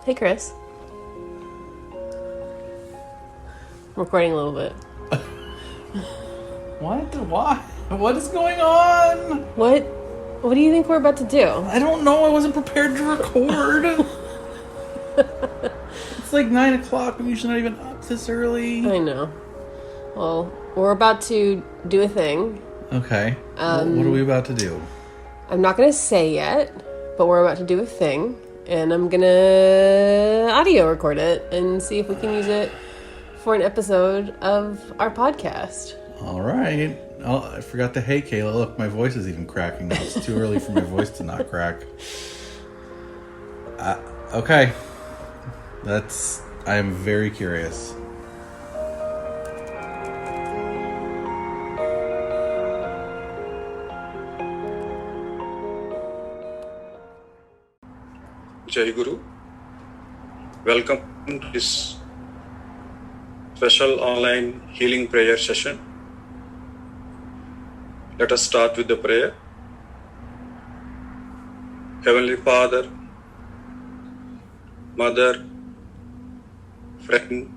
Hey, Chris. I'm recording a little bit. What? Why? What is going on? What do you think we're about to do? I don't know. I wasn't prepared to record. It's like 9 o'clock. I'm usually not even up this early. I know. Well, we're about to do a thing. Okay. What are we about to do? I'm not going to say yet, but we're about to do a thing. And I'm going to audio record it and see if we can use it for an episode of our podcast. All right. Oh, I forgot to hey, Kayla. Look, my voice is even cracking now. It's too early for my voice to not crack. Okay. I am very curious. Jai Guru. Welcome to this special online healing prayer session. Let us start with the prayer. Heavenly Father, Mother, friend,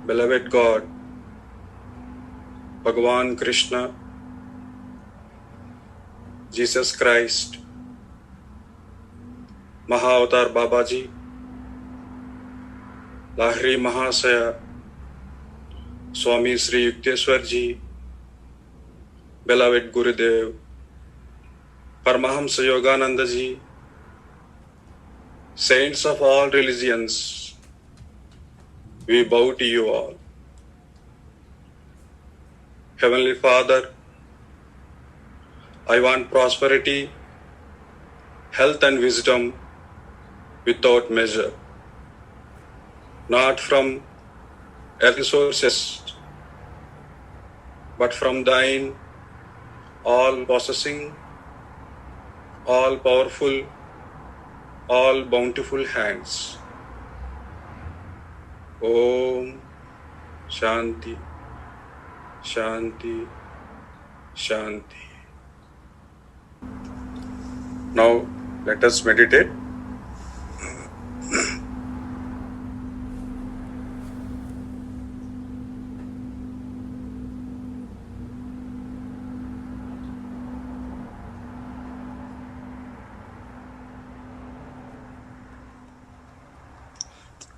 beloved God, Bhagavan Krishna, Jesus Christ, Mahavatar Babaji, Lahiri Mahasaya, Swami Sri Yukteswarji, beloved Gurudev, Paramahansa Yogananda ji, saints of all religions, we bow to you all. Heavenly Father, I want prosperity, health and wisdom without measure, not from earthly sources, but from thine all-possessing, all-powerful, all-bountiful hands. Om Shanti, Shanti, Shanti. Now let us meditate.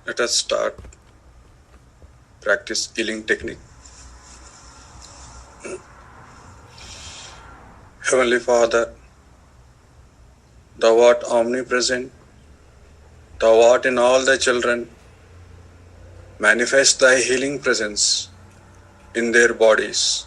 Let us start practice healing technique. Heavenly Father, Thou art omnipresent, Thou art in all Thy children. Manifest Thy healing presence in their bodies.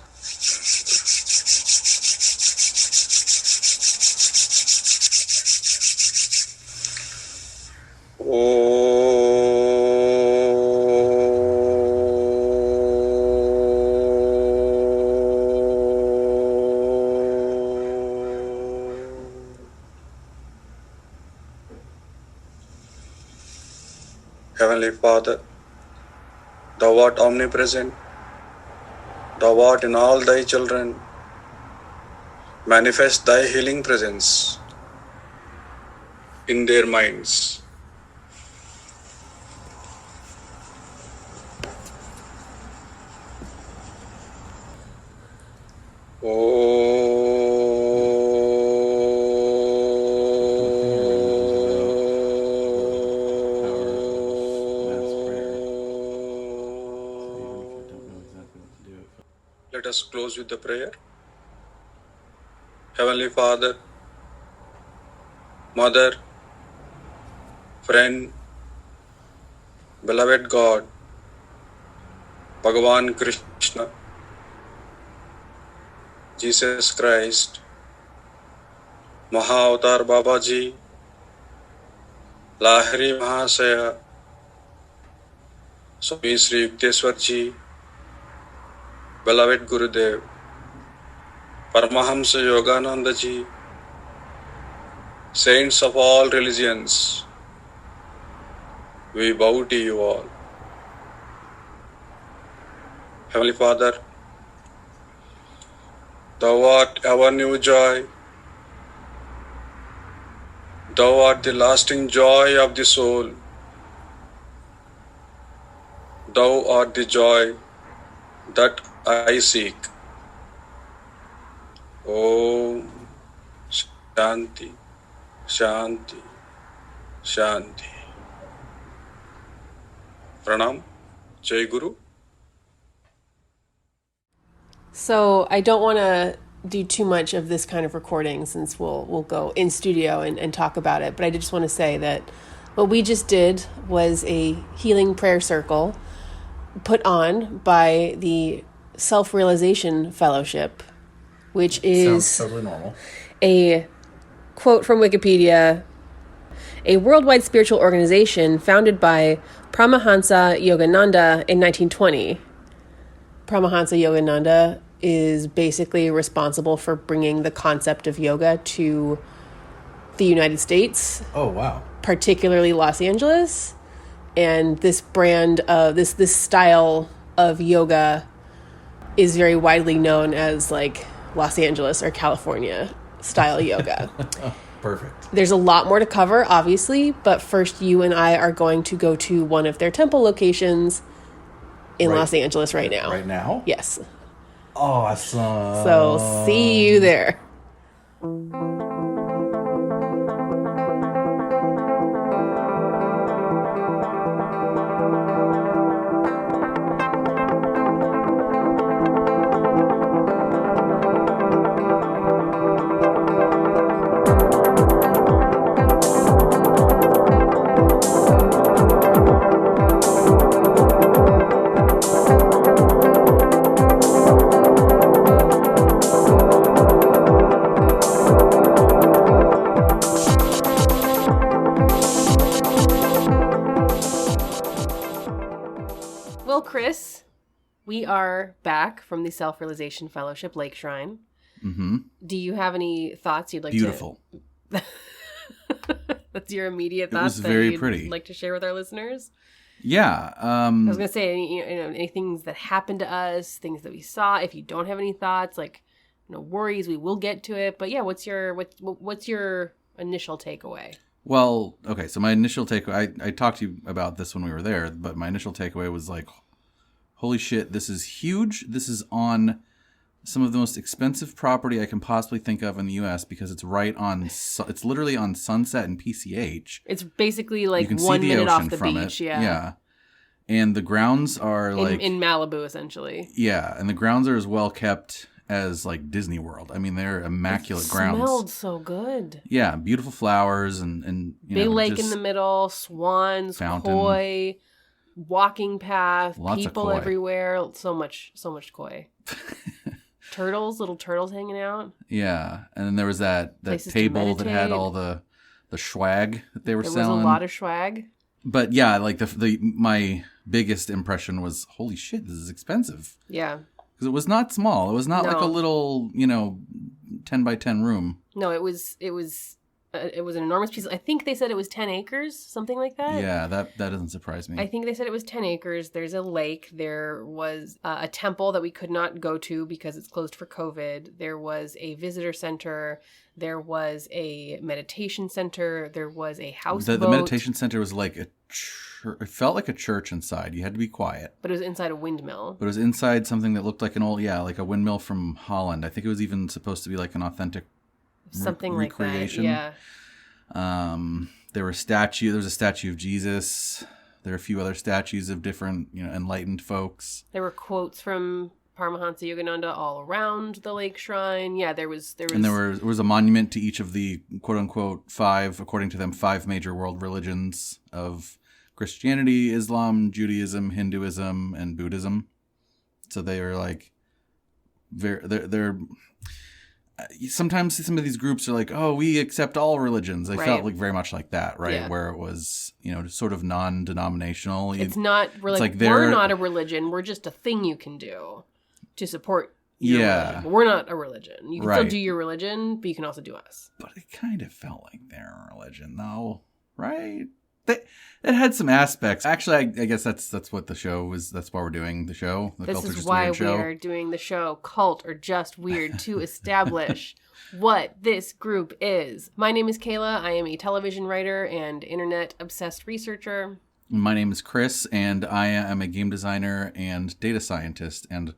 Heavenly Father, Thou art omnipresent, Thou art in all Thy children. Manifest Thy healing presence in their minds. Let us close with the prayer. Heavenly Father, Mother, friend, beloved God, Bhagavan Krishna, Jesus Christ, Mahavatar Babaji, Lahiri Mahasaya, Swami Sri Yukteswarji, beloved Gurudev, Paramahansa Yogananda ji, saints of all religions, we bow to you all. Heavenly Father, Thou art our new joy, Thou art the lasting joy of the soul. Thou art the joy that I seek. Om Shanti, Shanti, Shanti. Pranam, Jai Guru. So I don't want to do too much of this kind of recording since we'll go in studio and talk about it. But I just want to say that what we just did was a healing prayer circle put on by the Self-Realization Fellowship, which is Sounds totally normal. a quote from Wikipedia, a worldwide spiritual organization founded by Paramahansa Yogananda in 1920. Paramahansa Yogananda is basically responsible for bringing the concept of yoga to the United States. Oh, wow. Particularly Los Angeles. And this brand of this style of yoga is very widely known as like Los Angeles or California style yoga. Perfect. There's a lot more to cover, obviously, but first you and I are going to go to one of their temple locations in Los Angeles right now. Right now? Yes. Awesome. So see you there. We are back from the Self-Realization Fellowship Lake Shrine. Mm-hmm. Do you have any thoughts you'd like Beautiful. to... That's your immediate thoughts that very you'd pretty. Like to share with our listeners? Yeah. I was going to say, any things that happened to us, things that we saw. If you don't have any thoughts, like, no worries, we will get to it. But yeah, what's your initial takeaway? Well, okay, so my initial takeaway, I talked to you about this when we were there, but my initial takeaway was like, holy shit, this is huge. This is on some of the most expensive property I can possibly think of in the U.S. because it's right on, it's literally on Sunset and PCH. It's basically like 1 minute off the beach, Yeah. And the grounds are like... In Malibu, essentially. Yeah, and the grounds are as well kept as like Disney World. I mean, they're immaculate grounds. It smelled so good. Yeah, beautiful flowers and Big lake in the middle, swans, fountain. Koi... walking path, Lots people of koi. everywhere, so much koi. Little turtles hanging out. Yeah, and then there was that table that had all the swag that they were selling. There was a lot of swag. But yeah, like my biggest impression was, holy shit, this is expensive. Yeah. Because it was not small. It was not like a little, 10 by 10 room. No, it was an enormous piece. I think they said it was 10 acres, something like that. Yeah, that doesn't surprise me. I think they said it was 10 acres. There's a lake. There was a temple that we could not go to because it's closed for COVID. There was a visitor center. There was a meditation center. There was a houseboat. The meditation center was like it felt like a church inside. You had to be quiet. But it was inside a windmill. But it was inside something that looked like like a windmill from Holland. I think it was even supposed to be like an authentic something recreation. Like that, yeah. There was a statue of Jesus. There were a few other statues of different, enlightened folks. There were quotes from Paramahansa Yogananda all around the lake shrine. Yeah, there was, and there was a monument to each of the quote unquote according to them, 5 major world religions of Christianity, Islam, Judaism, Hinduism, and Buddhism. So they were like, they're sometimes some of these groups are like, oh, we accept all religions. They felt like very much like that, right? Yeah. Where it was, sort of non-denominational. It's not, we're not a religion. We're just a thing you can do to support your religion. But we're not a religion. You can still do your religion, but you can also do us. But it kind of felt like they're a religion, though, right? It had some aspects. Actually, I guess that's what the show was. That's why we're doing the show. This is why we are doing the show, Cult or Just Weird, to establish what this group is. My name is Kayla. I am a television writer and internet-obsessed researcher. My name is Chris, and I am a game designer and data scientist, and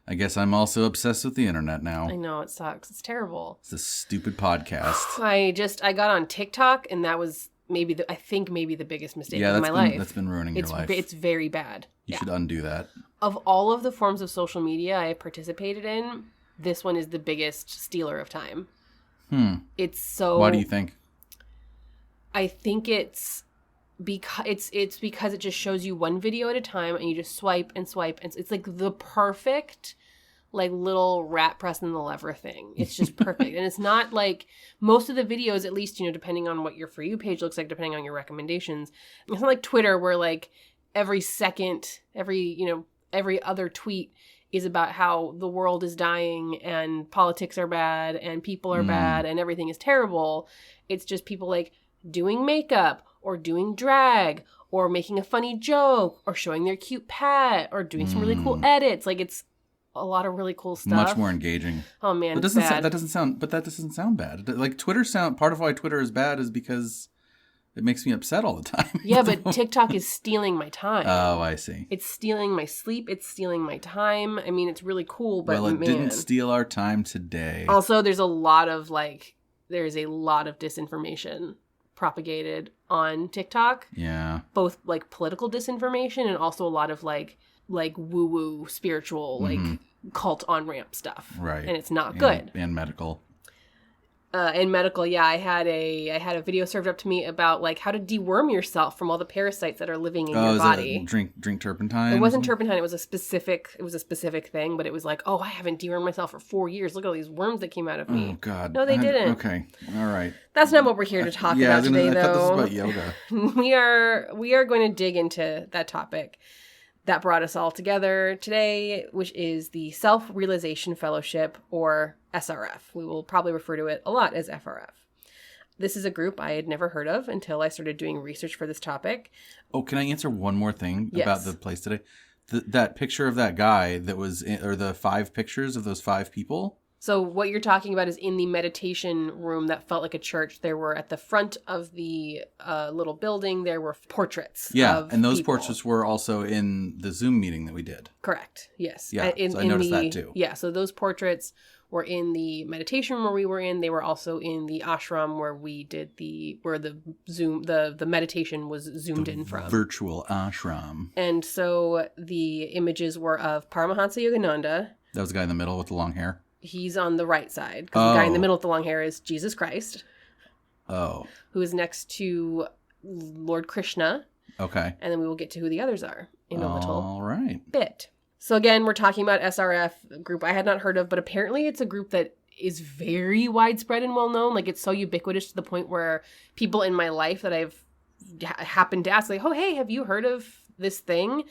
I guess I'm also obsessed with the internet now. I know, it sucks. It's terrible. It's a stupid podcast. I got on TikTok, and that was maybe the biggest mistake of my life. That's been ruining your life. It's very bad. You should undo that. Of all of the forms of social media I have participated in, this one is the biggest stealer of time. It's so... Why do you think? I think it's because it just shows you one video at a time, and you just swipe and swipe, and it's like the perfect like little rat pressing the lever thing. It's just perfect. And it's not like most of the videos, at least, depending on what your For You page looks like, depending on your recommendations. It's not like Twitter where like every other tweet is about how the world is dying and politics are bad and people are bad and everything is terrible. It's just people like doing makeup or doing drag or making a funny joke or showing their cute pet or doing some really cool edits. Like it's a lot of really cool stuff. Much more engaging. Oh man, that doesn't sound bad. Like part of why Twitter is bad is because it makes me upset all the time. Yeah, but TikTok is stealing my time. Oh, I see. It's stealing my sleep. It's stealing my time. I mean, it's really cool, but it didn't steal our time today. Also, there's a lot of disinformation propagated on TikTok. Yeah. Both like political disinformation and also a lot of like woo-woo spiritual like cult on-ramp stuff. Right. And it's not good. And medical. In medical, yeah, I had a video served up to me about like how to deworm yourself from all the parasites that are living in your body. Drink turpentine. It wasn't turpentine. It was a specific thing, but it was like, oh, I haven't dewormed myself for 4 years. Look at all these worms that came out of me. Oh God. No, they didn't. Okay. All right. That's not what we're here to talk about today, though. I thought this was about yoga. We are going to dig into that topic that brought us all together today, which is the Self-Realization Fellowship, or SRF. We will probably refer to it a lot as FRF. This is a group I had never heard of until I started doing research for this topic. Oh, can I answer one more thing Yes. about the place today? That picture of that guy that was, or the 5 pictures of those 5 people. So what you're talking about is in the meditation room that felt like a church. There were at the front of the little building, there were portraits. Yeah, and those people. portraits were also in the Zoom meeting that we did. Correct. Yes. Yeah, so I noticed that too. Yeah, so those portraits were in the meditation room where we were in. They were also in the ashram where we did where the Zoom, the meditation was zoomed in from. Virtual ashram. And so the images were of Paramahansa Yogananda. That was the guy in the middle with the long hair. He's on the right side, because the guy in the middle with the long hair is Jesus Christ. Oh. Who is next to Lord Krishna. Okay. And then we will get to who the others are in a little bit. So again, we're talking about SRF, a group I had not heard of, but apparently it's a group that is very widespread and well known. Like it's so ubiquitous to the point where people in my life that I've happened to ask, like, oh, hey, have you heard of this thing?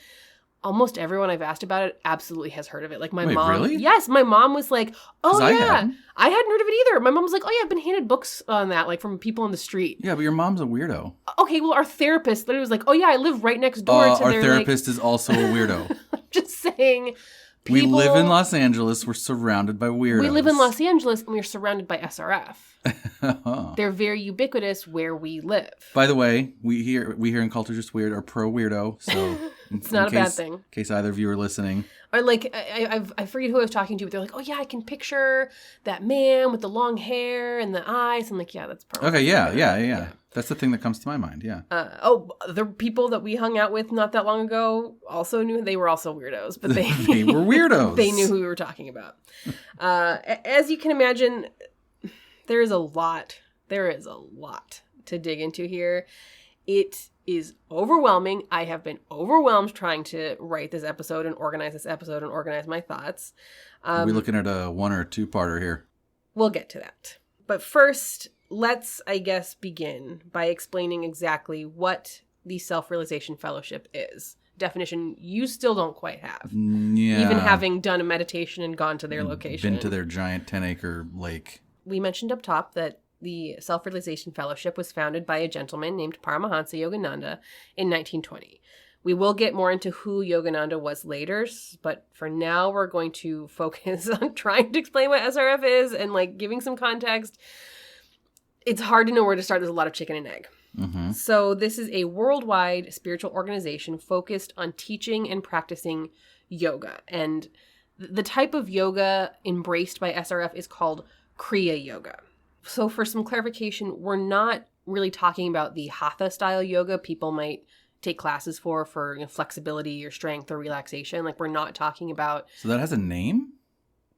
Almost everyone I've asked about it absolutely has heard of it. Like my mom. Really? Yes, my mom was like, oh yeah. I hadn't heard of it either. My mom was like, oh yeah, I've been handed books on that, like from people on the street. Yeah, but your mom's a weirdo. Okay, well our therapist literally was like, oh yeah, I live right next door to our their therapist is also a weirdo. Just saying. We live in Los Angeles. We're surrounded by weirdos. We live in Los Angeles and we're surrounded by SRF. They're very ubiquitous where we live. By the way, we here in Culture Just Weird are pro weirdo, so it's not a bad thing. In case either of you are listening. Or like I forget who I was talking to, but they're like, oh yeah, I can picture that man with the long hair and the eyes. I'm like, yeah, that's pro. Okay, yeah. That's the thing that comes to my mind, yeah. The people that we hung out with not that long ago also knew they were also weirdos, but they were weirdos. They knew who we were talking about. As you can imagine, there is a lot to dig into here. It is overwhelming. I have been overwhelmed trying to write this episode and organize my thoughts. Are we looking at a 1 or 2-parter here? We'll get to that. But first, let's, I guess, begin by explaining exactly what the Self-Realization Fellowship is. Definition you still don't quite have. Yeah. Even having done a meditation and gone to their location. Been to their giant 10-acre lake. We mentioned up top that the Self-Realization Fellowship was founded by a gentleman named Paramahansa Yogananda in 1920. We will get more into who Yogananda was later, but for now we're going to focus on trying to explain what SRF is and like giving some context. It's hard to know where to start. There's a lot of chicken and egg. Mm-hmm. So this is a worldwide spiritual organization focused on teaching and practicing yoga. And the type of yoga embraced by SRF is called Kriya Yoga. So for some clarification, we're not really talking about the Hatha style yoga people might take classes for flexibility or strength or relaxation. Like, we're not talking about... So that has a name?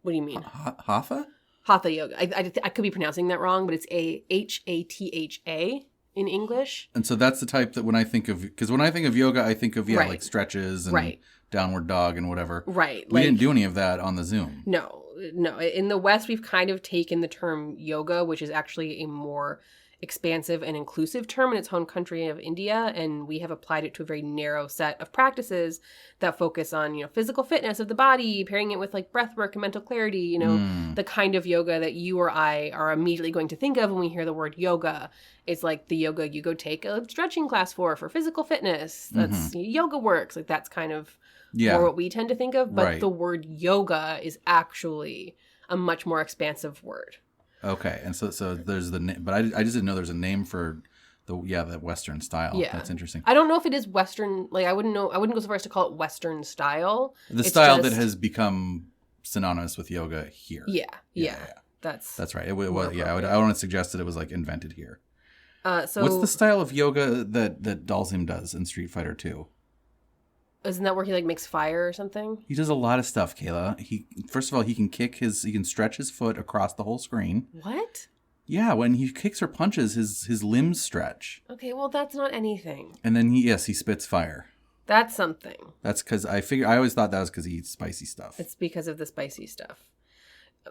What do you mean? Hatha? Hatha yoga. I could be pronouncing that wrong, but it's Hatha in English. And so that's the type that when I think of... Because when I think of yoga, I think of, Right. like stretches and Right. downward dog and whatever. Right. We didn't do any of that on the Zoom. No. In the West, we've kind of taken the term yoga, which is actually a more expansive and inclusive term in its home country of India, and we have applied it to a very narrow set of practices that focus on, physical fitness of the body, pairing it with like breath work and mental clarity, the kind of yoga that you or I are immediately going to think of when we hear the word yoga. It's like the yoga you go take a stretching class for physical fitness. That's yoga works. Like, that's kind of more what we tend to think of, but the word yoga is actually a much more expansive word. Okay, and so there's the name, but I just didn't know there's a name for the Western style. Yeah, that's interesting. I don't know if it is Western. Like, I wouldn't go so far as to call it Western style. The style that has become synonymous with yoga here. Yeah. That's right. It was. Yeah, I want to suggest that it was like invented here. So what's the style of yoga that Dalsim does in Street Fighter 2? Isn't that where he like makes fire or something? He does a lot of stuff, Kayla. First of all, he can stretch his foot across the whole screen. What? Yeah, when he kicks or punches, his limbs stretch. Okay, well, that's not anything. And then he spits fire. That's something. That's because I always thought that was because he eats spicy stuff. It's because of the spicy stuff.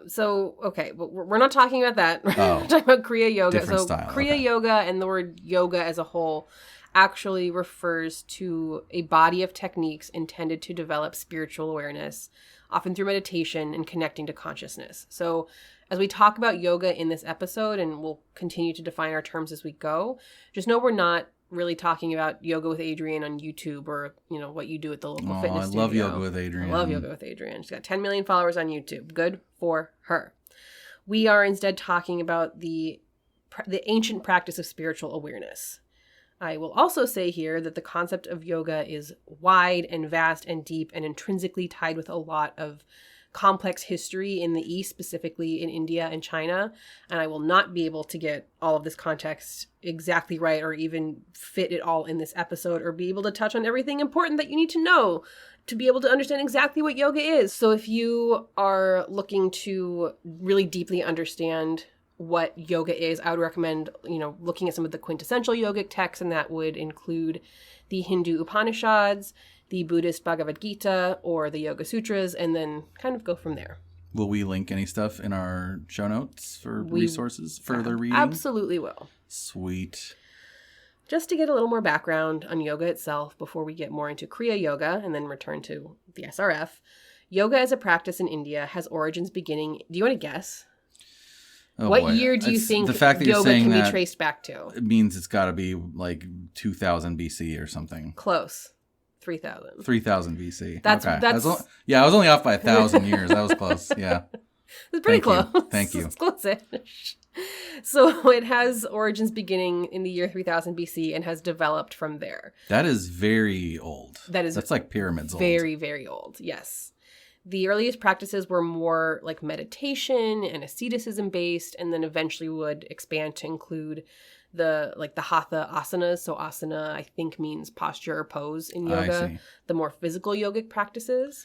So, okay, but we're not talking about that. Oh, we're talking about Kriya Yoga. Different style. Kriya Yoga and the word yoga as a whole actually refers to a body of techniques intended to develop spiritual awareness, often through meditation and connecting to consciousness. So as we talk about yoga in this episode, and we'll continue to define our terms as we go, just know we're not really talking about yoga with Adrienne on YouTube or, what you do at the local fitness studio. I love yoga with Adrienne. I love yoga with Adrienne. She's got 10 million followers on YouTube. Good for her. We are instead talking about the ancient practice of spiritual awareness. I will also say here that the concept of yoga is wide and vast and deep and intrinsically tied with a lot of complex history in the East, specifically in India and China. And I will not be able to get all of this context exactly right or even fit it all in this episode or be able to touch on everything important that you need to know to be able to understand exactly what yoga is. So if you are looking to really deeply understand what yoga is, I would recommend, looking at some of the quintessential yogic texts, and that would include the Hindu Upanishads, the Buddhist Bhagavad Gita, or the Yoga Sutras, and then kind of go from there. Will we link any stuff in our show notes for resources, further reading? Absolutely will. Sweet. Just to get a little more background on yoga itself before we get more into Kriya Yoga and then return to the SRF, yoga as a practice in India has origins beginning, do you want to guess? Oh, what boy. year do you think the fact that yoga you're saying can that be traced back to? It means it's got to be like 2000 BC or something. Close. 3000. 3000 BC. That's I was only off by 1,000 years. That was close. Yeah. It's pretty close. Thank you. It's close-ish. So it has origins beginning in the year 3000 BC and has developed from there. That is very old. That's like pyramids old. Very, very old. Yes. The earliest practices were more like meditation and asceticism based, and then eventually would expand to include the hatha asanas. So asana, I think, means posture or pose in yoga. I see. The more physical yogic practices.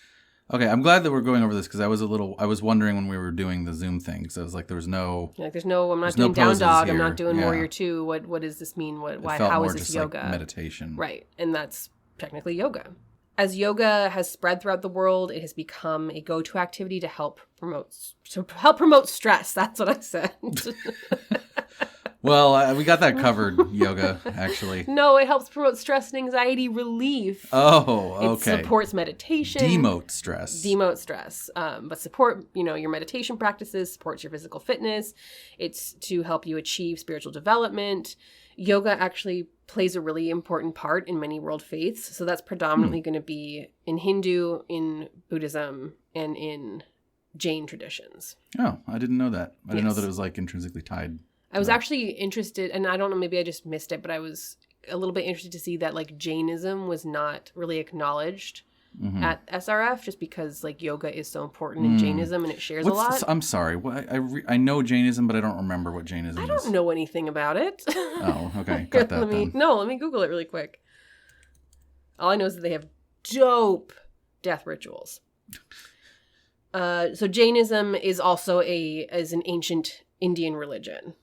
Okay, I'm glad that we're going over this because I was wondering when we were doing the Zoom thing because I was like, I'm not doing down dog, here. I'm not doing warrior two. What does this mean? How is this yoga? Like meditation. Right, and that's technically yoga. As yoga has spread throughout the world, it has become a go-to activity to help promote stress. That's what I said. Well, we got that covered, yoga, actually. No, it helps promote stress and anxiety relief. Oh, okay. It supports meditation. Demote stress. But support, your meditation practices, supports your physical fitness. It's to help you achieve spiritual development. Yoga actually plays a really important part in many world faiths. So that's predominantly going to be in Hindu, in Buddhism, and in Jain traditions. Oh, I didn't know that. I didn't know that it was like intrinsically tied. I was actually interested, and I don't know, maybe I just missed it, but I was a little bit interested to see that like Jainism was not really acknowledged at SRF, just because like yoga is so important in Jainism and it shares a lot. I'm sorry. I know Jainism, but I don't remember what Jainism is. I don't know anything about it. Oh, okay. Got that then. Let me Google it really quick. All I know is that they have dope death rituals. So Jainism is also an ancient Indian religion.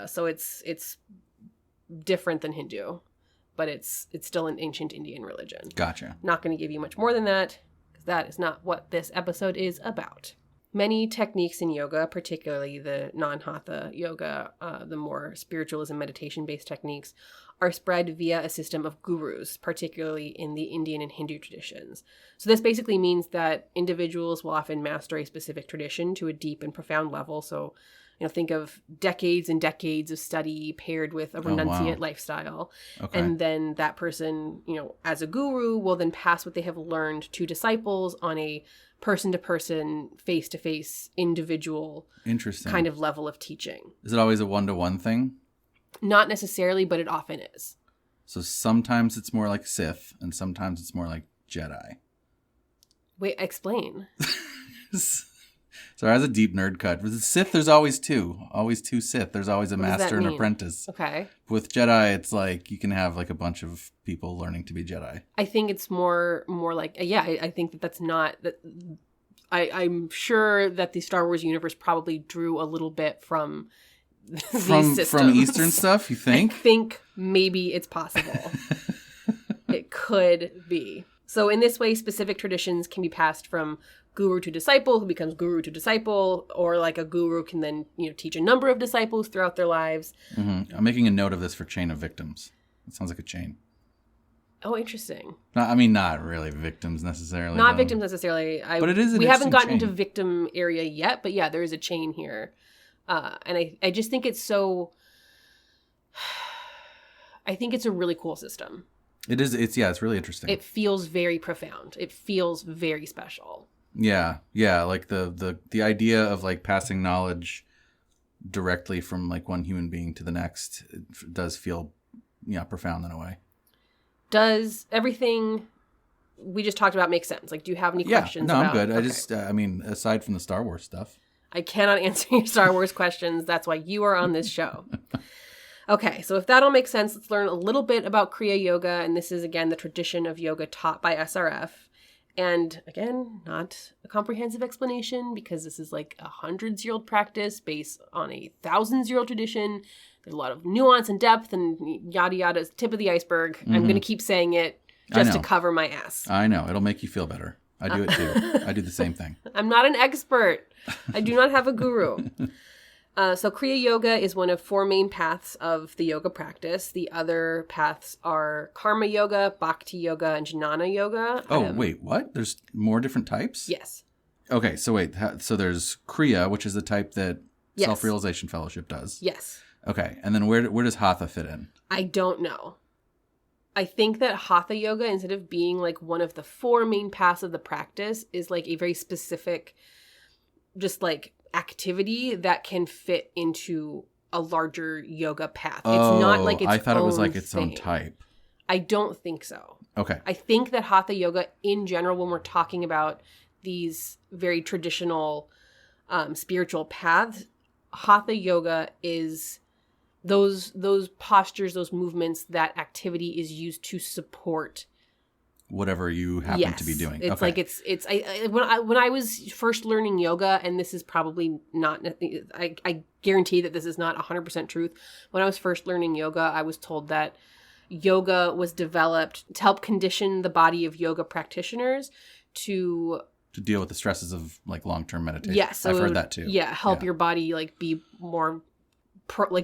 So it's different than Hindu, but it's still an ancient Indian religion. Gotcha. Not going to give you much more than that, because that is not what this episode is about. Many techniques in yoga, particularly the non-hatha yoga, the more spiritualism meditation-based techniques, are spread via a system of gurus, particularly in the Indian and Hindu traditions. So this basically means that individuals will often master a specific tradition to a deep and profound level. So, think of decades and decades of study paired with a renunciate lifestyle. Okay. And then that person, as a guru, will then pass what they have learned to disciples on a person-to-person, face-to-face, individual kind of level of teaching. Is it always a one-to-one thing? Not necessarily, but it often is. So sometimes it's more like Sith, and sometimes it's more like Jedi. Wait, explain. Sorry, that's a deep nerd cut. With Sith, there's always two Sith. There's always a master and apprentice. Okay. With Jedi, it's like you can have like a bunch of people learning to be Jedi. I think it's more like, I think that's not that. I'm sure that the Star Wars universe probably drew a little bit from these systems. From Eastern stuff, you think? I think maybe it's possible. It could be. So in this way, specific traditions can be passed from guru to disciple, who becomes guru to disciple, or like a guru can then, teach a number of disciples throughout their lives. Mm-hmm. I'm making a note of this for chain of victims. It sounds like a chain. Oh, interesting. Not really victims necessarily. Not victims necessarily. But it is an We haven't gotten chain. into victim area yet, but yeah, there is a chain here. And I just think it's so... I think it's a really cool system. It is. It's really interesting. It feels very profound. It feels very special. Yeah. Like the idea of like passing knowledge directly from like one human being to the next does feel, profound in a way. Does everything we just talked about make sense? Like, do you have any questions? No, I'm good. Okay. Aside from the Star Wars stuff, I cannot answer your Star Wars questions. That's why you are on this show. Okay, so if that all makes sense, let's learn a little bit about Kriya Yoga. And this is, again, the tradition of yoga taught by SRF. And again, not a comprehensive explanation because this is like 100-year-old practice based on a 1,000-year-old tradition. There's a lot of nuance and depth and yada yada. It's tip of the iceberg. Mm-hmm. I'm going to keep saying it just to cover my ass. I know. It'll make you feel better. I do it too. I do the same thing. I'm not an expert. I do not have a guru. So Kriya Yoga is one of 4 main paths of the yoga practice. The other paths are Karma Yoga, Bhakti Yoga, and Jnana Yoga. Oh, wait, what? There's more different types? Yes. Okay, so wait. So there's Kriya, which is the type that Self-Realization Fellowship does. Yes. Okay, and then where does Hatha fit in? I don't know. I think that Hatha Yoga, instead of being like one of the 4 main paths of the practice, is like a very specific, just like activity that can fit into a larger yoga path. It's not like its I thought it was like own its thing. own type. I don't think so. Okay. I think that Hatha Yoga in general, when we're talking about these very traditional spiritual paths, Hatha Yoga is those postures, those movements, that activity is used to support whatever you happen to be doing. It's like when I was first learning yoga, and this is probably not, I guarantee that this is not 100% truth. When I was first learning yoga, I was told that yoga was developed to help condition the body of yoga practitioners to deal with the stresses of like long-term meditation. Yes. So I've heard that too. Yeah. Help your body like be more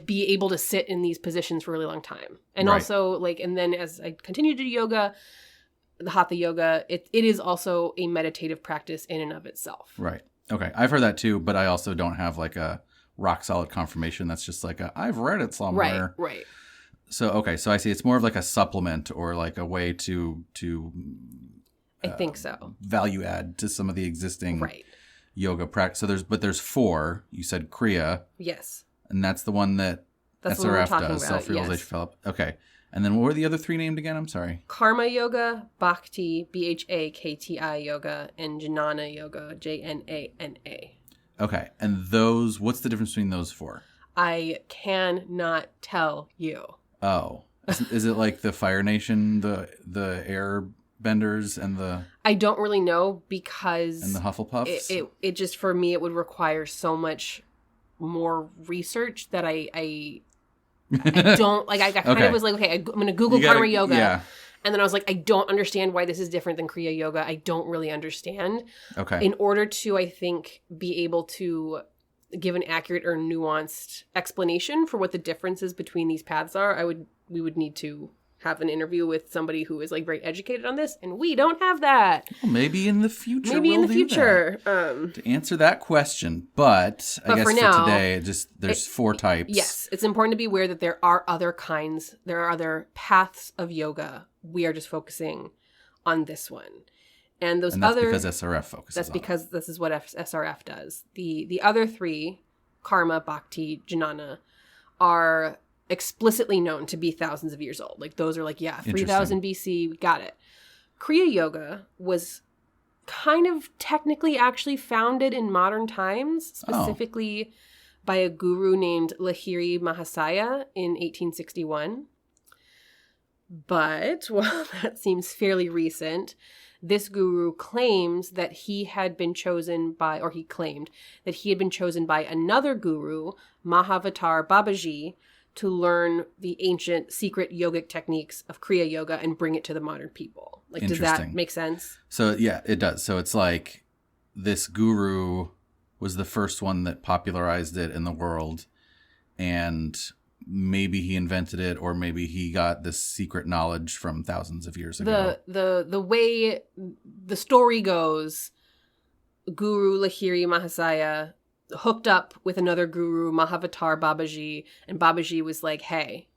be able to sit in these positions for a really long time. And Right. also like, and then as I continue to do yoga, the Hatha yoga, it is also a meditative practice in and of itself. Right. Okay. I've heard that too, but I also don't have like a rock solid confirmation. That's just like I've read it somewhere. Right. So, okay. So I see it's more of like a supplement or like a way to I think so. value add to some of the existing Right. yoga practice. So there's 4. You said Kriya, Yes. and that's the one that That's the one we're SRF talking does, about. self-realization Yes. develop. Okay. And then what were the other 3 named again? I'm sorry. Karma yoga, bhakti, BHAKTI yoga, and jnana yoga, JNANA. Okay. And those, what's the difference between those 4? I cannot tell you. Oh. Is it like the Fire Nation, the air benders and the I don't really know because and the Hufflepuffs? it just, for me, it would require so much more research that I don't, like, I kind Okay. of was like, okay, I'm going to Google You gotta- Karma yoga. Yeah. And then I was like, I don't understand why this is different than Kriya yoga. I don't really understand. Okay. In order to, I think, be able to give an accurate or nuanced explanation for what the differences between these paths are, we would need to have an interview with somebody who is like very educated on this, and we don't have that. Well, maybe in the future. Maybe in we'll the do future. that. To answer that question, but I guess for for now, today, there's 4 types. Yes, it's important to be aware that there are other paths of yoga. We are just focusing on this one. And those And that's other because SRF focuses That's on because this is what SRF does. The other 3, karma, bhakti, jnana, are explicitly known to be thousands of years old. Like those are like, 3000 BC, we got it. Kriya Yoga was kind of technically actually founded in modern times, specifically by a guru named Lahiri Mahasaya in 1861. But, well, that seems fairly recent. This guru claims that he had been chosen by, or he claimed that he had been chosen by another guru, Mahavatar Babaji, to learn the ancient secret yogic techniques of Kriya Yoga and bring it to the modern people. Like, does that make sense? So, yeah, it does. So it's like this guru was the first one that popularized it in the world, and maybe he invented it, or maybe he got this secret knowledge from thousands of years ago. The way the story goes, Guru Lahiri Mahasaya hooked up with another guru, Mahavatar Babaji, and Babaji was like, hey,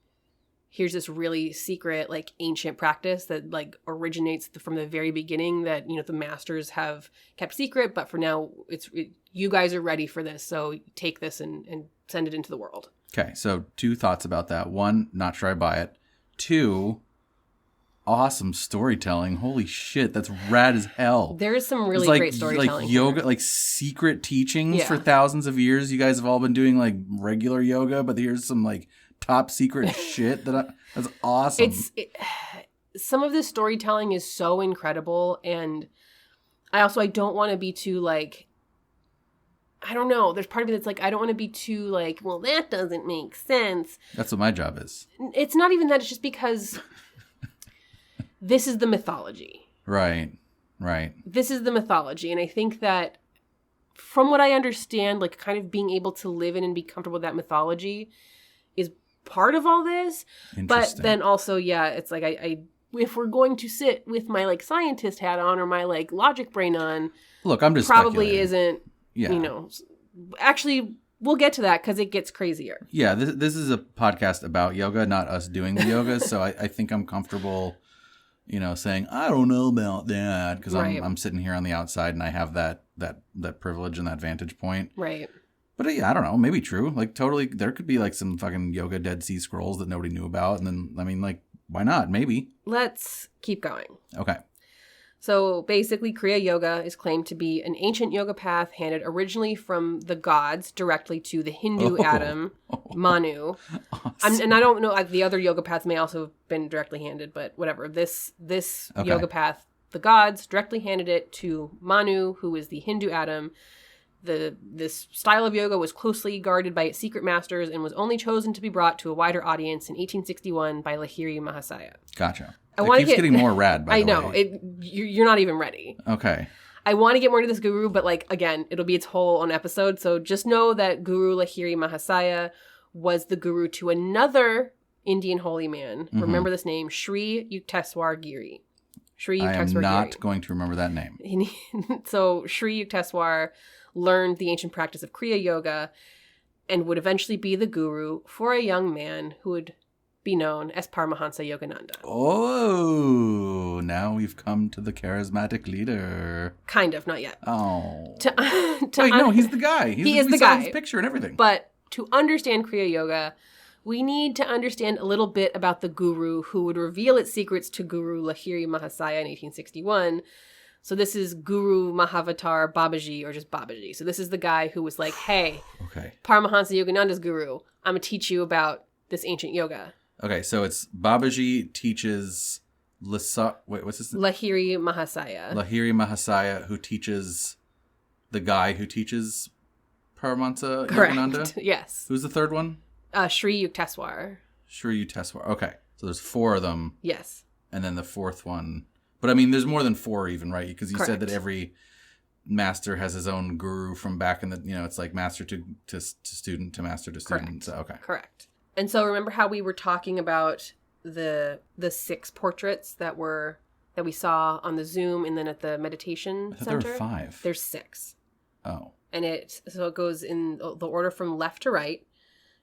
here's this really secret, like, ancient practice that, like, originates from the very beginning that, you know, the masters have kept secret, but for now, you guys are ready for this, so take this and send it into the world. Okay, so 2 thoughts about that. 1, not sure I buy it. 2, awesome storytelling. Holy shit, that's rad as hell. There is some really like, great storytelling. Like yoga, like secret teachings Yeah. for thousands of years. You guys have all been doing like regular yoga, but here's some like top secret shit that's awesome. Some of this storytelling is so incredible, and I don't want to be too like, I don't know. There's part of me that's like, I don't want to be too like, well, that doesn't make sense. That's what my job is. It's not even that. It's just because this is the mythology. Right. This is the mythology. And I think that from what I understand, like, kind of being able to live in and be comfortable with that mythology is part of all this. But then also, yeah, it's like, I if we're going to sit with my like scientist hat on or my like logic brain on, look, I'm just probably isn't, yeah. you know, actually, we'll get to that because it gets crazier. Yeah, this is a podcast about yoga, not us doing the yoga. So I think I'm comfortable, you know, saying I don't know about that because I'm sitting here on the outside and I have that privilege and that vantage point. Right. But yeah, I don't know. Maybe true. Like totally, there could be like some fucking yoga Dead Sea Scrolls that nobody knew about, and then I mean, like, why not? Maybe. Let's keep going. Okay. So basically, Kriya Yoga is claimed to be an ancient yoga path handed originally from the gods directly to the Hindu Adam, Manu. Awesome. And I don't know, the other yoga paths may also have been directly handed, but whatever. This Okay. yoga path, the gods directly handed it to Manu, who is the Hindu Adam. This style of yoga was closely guarded by its secret masters and was only chosen to be brought to a wider audience in 1861 by Lahiri Mahasaya. Gotcha. I It want to keeps getting more rad, by the know. way. You're not even ready. Okay. I want to get more into this guru, but like, again, it'll be its whole own episode. So just know that Guru Lahiri Mahasaya was the guru to another Indian holy man. Mm-hmm. Remember this name, Sri Yukteswar Giri. Sri Yukteswar Giri. I am not going to remember that name. So Sri Yukteswar learned the ancient practice of Kriya Yoga and would eventually be the guru for a young man who would be known as Paramahansa Yogananda. Oh, now we've come to the charismatic leader. Kind of, not yet. Oh. Wait, no, he's the guy. He is the guy. His picture and everything. But to understand Kriya Yoga, we need to understand a little bit about the guru who would reveal its secrets to Guru Lahiri Mahasaya in 1861. So this is Guru Mahavatar Babaji, or just Babaji. So this is the guy who was like, hey, Paramahansa Yogananda's guru, I'm going to teach you about this ancient yoga. Okay, so it's Babaji teaches what's this? Lahiri Mahasaya. Lahiri Mahasaya, who teaches the guy who teaches Paramahansa Yogananda? Yes. Who's the third one? Sri Yukteswar. Sri Yukteswar. Okay, so there's 4 of them. Yes. And then the 4th one. But I mean, there's more than 4 even, right? Because you said that every master has his own guru from back in the, it's like master to student to master to student. Correct. So, okay. Correct. And so remember how we were talking about the 6 portraits that we saw on the Zoom and then at the meditation center? There were 5. There's 6. Oh. And it goes in the order from left to right.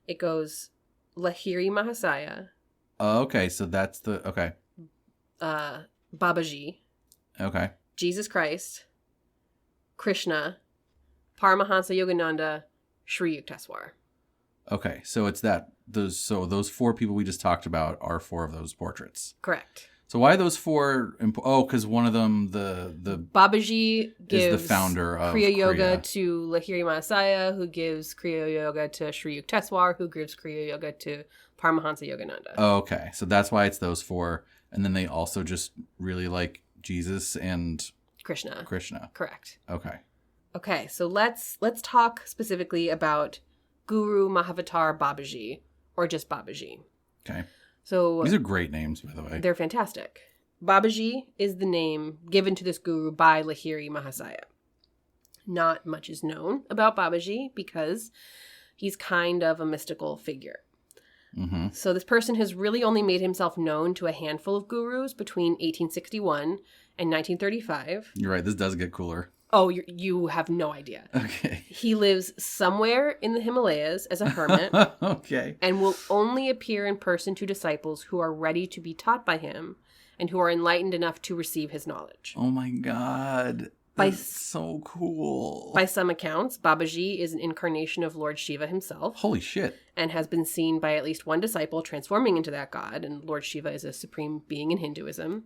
It goes Lahiri Mahasaya. Oh, okay. So that's okay. Babaji. Okay. Jesus Christ. Krishna. Paramahansa Yogananda. Sri Yukteswar. Okay, so it's those 4 people we just talked about are 4 of those portraits. Correct. So why those 4? Because one of them, the Babaji gives is the founder of Kriya Yoga to Lahiri Mahasaya, who gives Kriya Yoga to Sri Yukteswar, who gives Kriya Yoga to Paramahansa Yogananda. Okay, so that's why it's those 4, and then they also just really like Jesus and Krishna. Correct. Okay, so let's talk specifically about Guru Mahavatar Babaji, or just Babaji. Okay. So these are great names, by the way. They're fantastic. Babaji is the name given to this guru by Lahiri Mahasaya. Not much is known about Babaji because he's kind of a mystical figure. Mm-hmm. So this person has really only made himself known to a handful of gurus between 1861 and 1935. You're right. This does get cooler. Oh, you have no idea. Okay. He lives somewhere in the Himalayas as a hermit. Okay. And will only appear in person to disciples who are ready to be taught by him and who are enlightened enough to receive his knowledge. Oh my God. That's so cool. By some accounts, Babaji is an incarnation of Lord Shiva himself. Holy shit. And has been seen by at least one disciple transforming into that god. And Lord Shiva is a supreme being in Hinduism.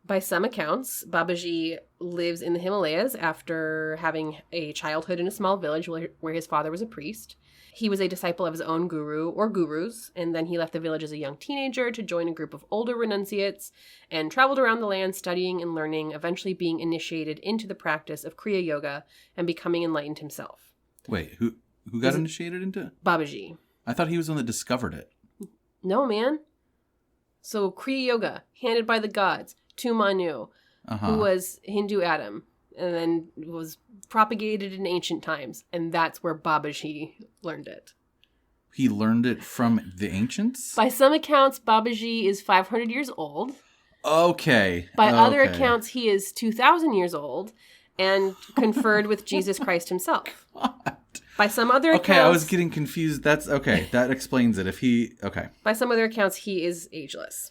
By some accounts, Babaji lives in the Himalayas after having a childhood in a small village where his father was a priest. He was a disciple of his own guru or gurus, and then he left the village as a young teenager to join a group of older renunciates and traveled around the land studying and learning, eventually being initiated into the practice of Kriya Yoga and becoming enlightened himself. Wait, who got initiated into? Babaji. I thought he was the one that discovered it. No, man. So Kriya Yoga, handed by the gods to Manu, who was Hindu Adam, and then was propagated in ancient times, and that's where Babaji learned it. He learned it from the ancients? By some accounts, Babaji is 500 years old. Okay. By other accounts, he is 2,000 years old and conferred with Jesus Christ himself. What? By some other accounts... Okay, I was getting confused. That's okay. That explains it. By some other accounts, he is ageless.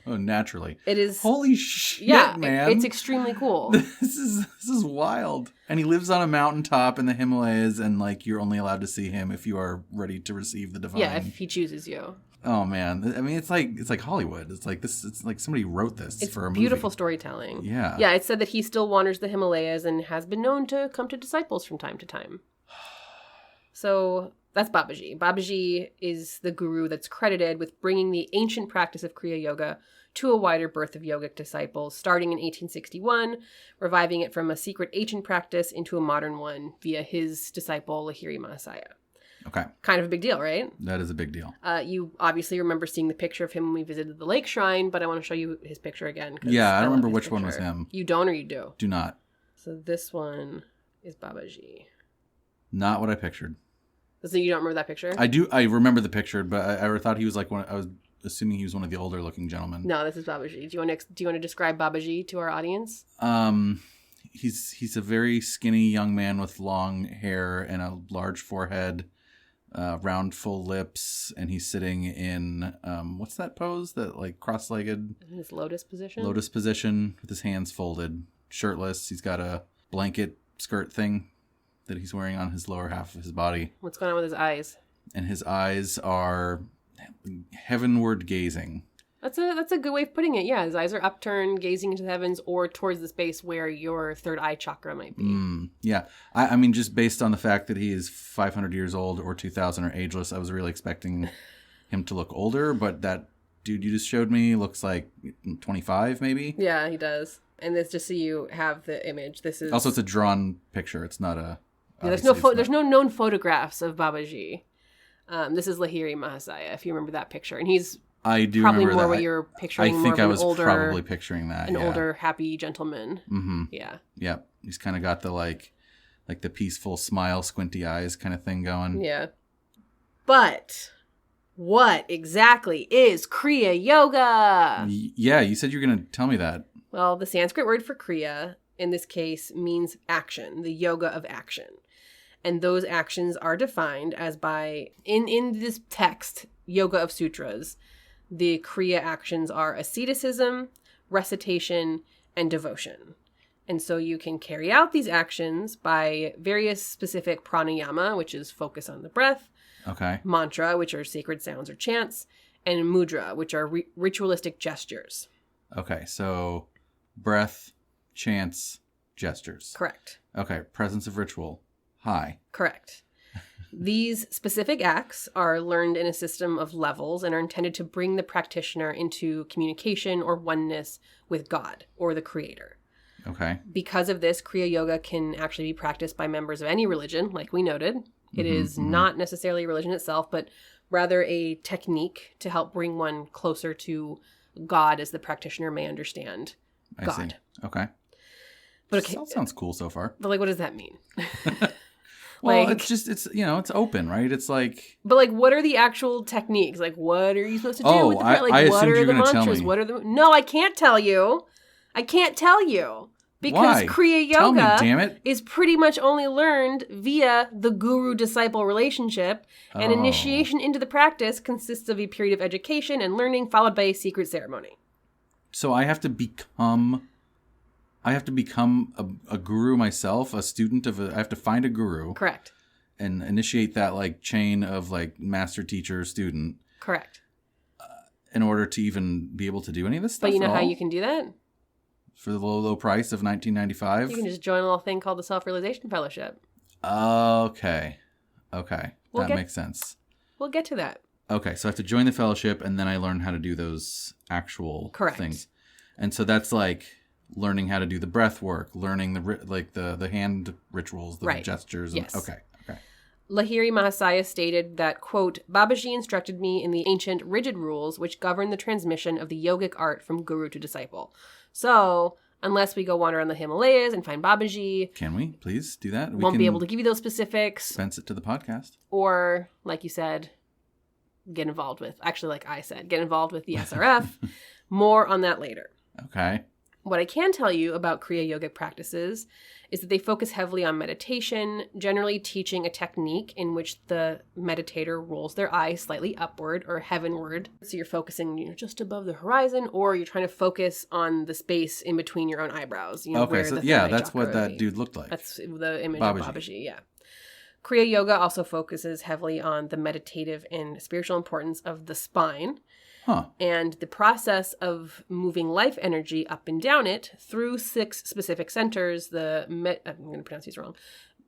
Oh, naturally. It is. Holy shit, man. It's extremely cool. This is wild. And he lives on a mountaintop in the Himalayas, and you're only allowed to see him if you are ready to receive the divine. Yeah, if he chooses you. Oh man. I mean, it's like Hollywood. It's like this. It's like somebody wrote this for a movie. Beautiful storytelling. Yeah. Yeah, it said that he still wanders the Himalayas and has been known to come to disciples from time to time. So that's Babaji. Babaji is the guru that's credited with bringing the ancient practice of Kriya Yoga to a wider berth of yogic disciples, starting in 1861, reviving it from a secret ancient practice into a modern one via his disciple Lahiri Mahasaya. Okay. Kind of a big deal, right? That is a big deal. You obviously remember seeing the picture of him when we visited the lake shrine, but I want to show you his picture again. Yeah, I don't remember which one was him. You don't or you do? Do not. So this one is Babaji. Not what I pictured. So you don't remember that picture? I do. I remember the picture, but I thought he was like one. I was assuming he was one of the older looking gentlemen. No, this is Babaji. Do you want to describe Babaji to our audience? He's a very skinny young man with long hair and a large forehead, round full lips, and he's sitting in what's that pose? That like cross-legged. In his lotus position. Lotus position with his hands folded, shirtless. He's got a blanket skirt thing that he's wearing on his lower half of his body. What's going on with his eyes? And his eyes are heavenward gazing. That's a good way of putting it. Yeah, his eyes are upturned, gazing into the heavens or towards the space where your third eye chakra might be. Yeah. I mean, just based on the fact that he is 500 years old or 2,000 or ageless, I was really expecting him to look older, but that dude you just showed me looks like 25 maybe. Yeah, he does. And this, just so you have the image, this is... Also, it's a drawn picture. It's not a... Yeah, there's no known photographs of Babaji. This is Lahiri Mahasaya, if you remember that picture. And he's I do probably remember more that. what you're picturing. I think more I of was an older, probably picturing that. An older, happy gentleman. Mm-hmm. Yeah. Yeah. He's kind of got the like the peaceful smile, squinty eyes kind of thing going. Yeah. But what exactly is Kriya Yoga? Yeah, you said you were going to tell me that. Well, the Sanskrit word for Kriya, in this case, means action, the yoga of action. And those actions are defined as by, in this text, Yoga of Sutras, the Kriya actions are asceticism, recitation, and devotion. And so you can carry out these actions by various specific pranayama, which is focus on the breath, okay, mantra, which are sacred sounds or chants, and mudra, which are ritualistic gestures. Okay, so breath, chants, gestures. Correct. Okay, presence of ritual. High. Correct. These specific acts are learned in a system of levels and are intended to bring the practitioner into communication or oneness with God or the creator. Okay. Because of this, Kriya Yoga can actually be practiced by members of any religion, like we noted. It is not necessarily a religion itself, but rather a technique to help bring one closer to God as the practitioner may understand God. I see. Okay. But okay, That sounds cool so far. but like, what does that mean? Well, Like- it's open, right? It's like... But like, what are the actual techniques? Like, what are you supposed to do Oh, with the breath? Like, I what assumed you are were the gonna tell mantras? me. What are the... No, I can't tell you. I can't tell you. Because Why? Kriya Tell me, Yoga damn it. is pretty much only learned via the guru-disciple relationship, and Oh. initiation into the practice consists of a period of education and learning followed by a secret ceremony. So I have to become a guru myself, a student of I have to find a guru Correct. and initiate that like chain of like master teacher student Correct. in order to even be able to do any of this stuff. But you know at how all? you can do that? For the low price of $19.95. You can just join a little thing called the Self-Realization Fellowship. Okay. We'll That makes sense. We'll get to that. Okay, so I have to join the fellowship, and then I learn how to do those actual Correct. things. And so that's like learning how to do the breath work, learning the hand rituals, the Right. gestures. Yes. Okay. Lahiri Mahasaya stated that, quote, Babaji instructed me in the ancient rigid rules which govern the transmission of the yogic art from guru to disciple. So, unless we go wander on the Himalayas and find Babaji, Can we please do that? We won't be can able to give you those specifics, expense it to the podcast. or, like you said, get involved with, actually, like I said, get involved with the SRF. More on that later. Okay. What I can tell you about Kriya Yogic practices is that they focus heavily on meditation, generally teaching a technique in which the meditator rolls their eyes slightly upward or heavenward. So you're focusing just above the horizon, or you're trying to focus on the space in between your own eyebrows. Okay, where so the yeah, third eye that's chakra what would that be. dude looked like. That's the image Babaji. of Babaji, yeah. Kriya Yoga also focuses heavily on the meditative and spiritual importance of the spine, Huh. and the process of moving life energy up and down it through 6 specific centers, I'm going to pronounce these wrong,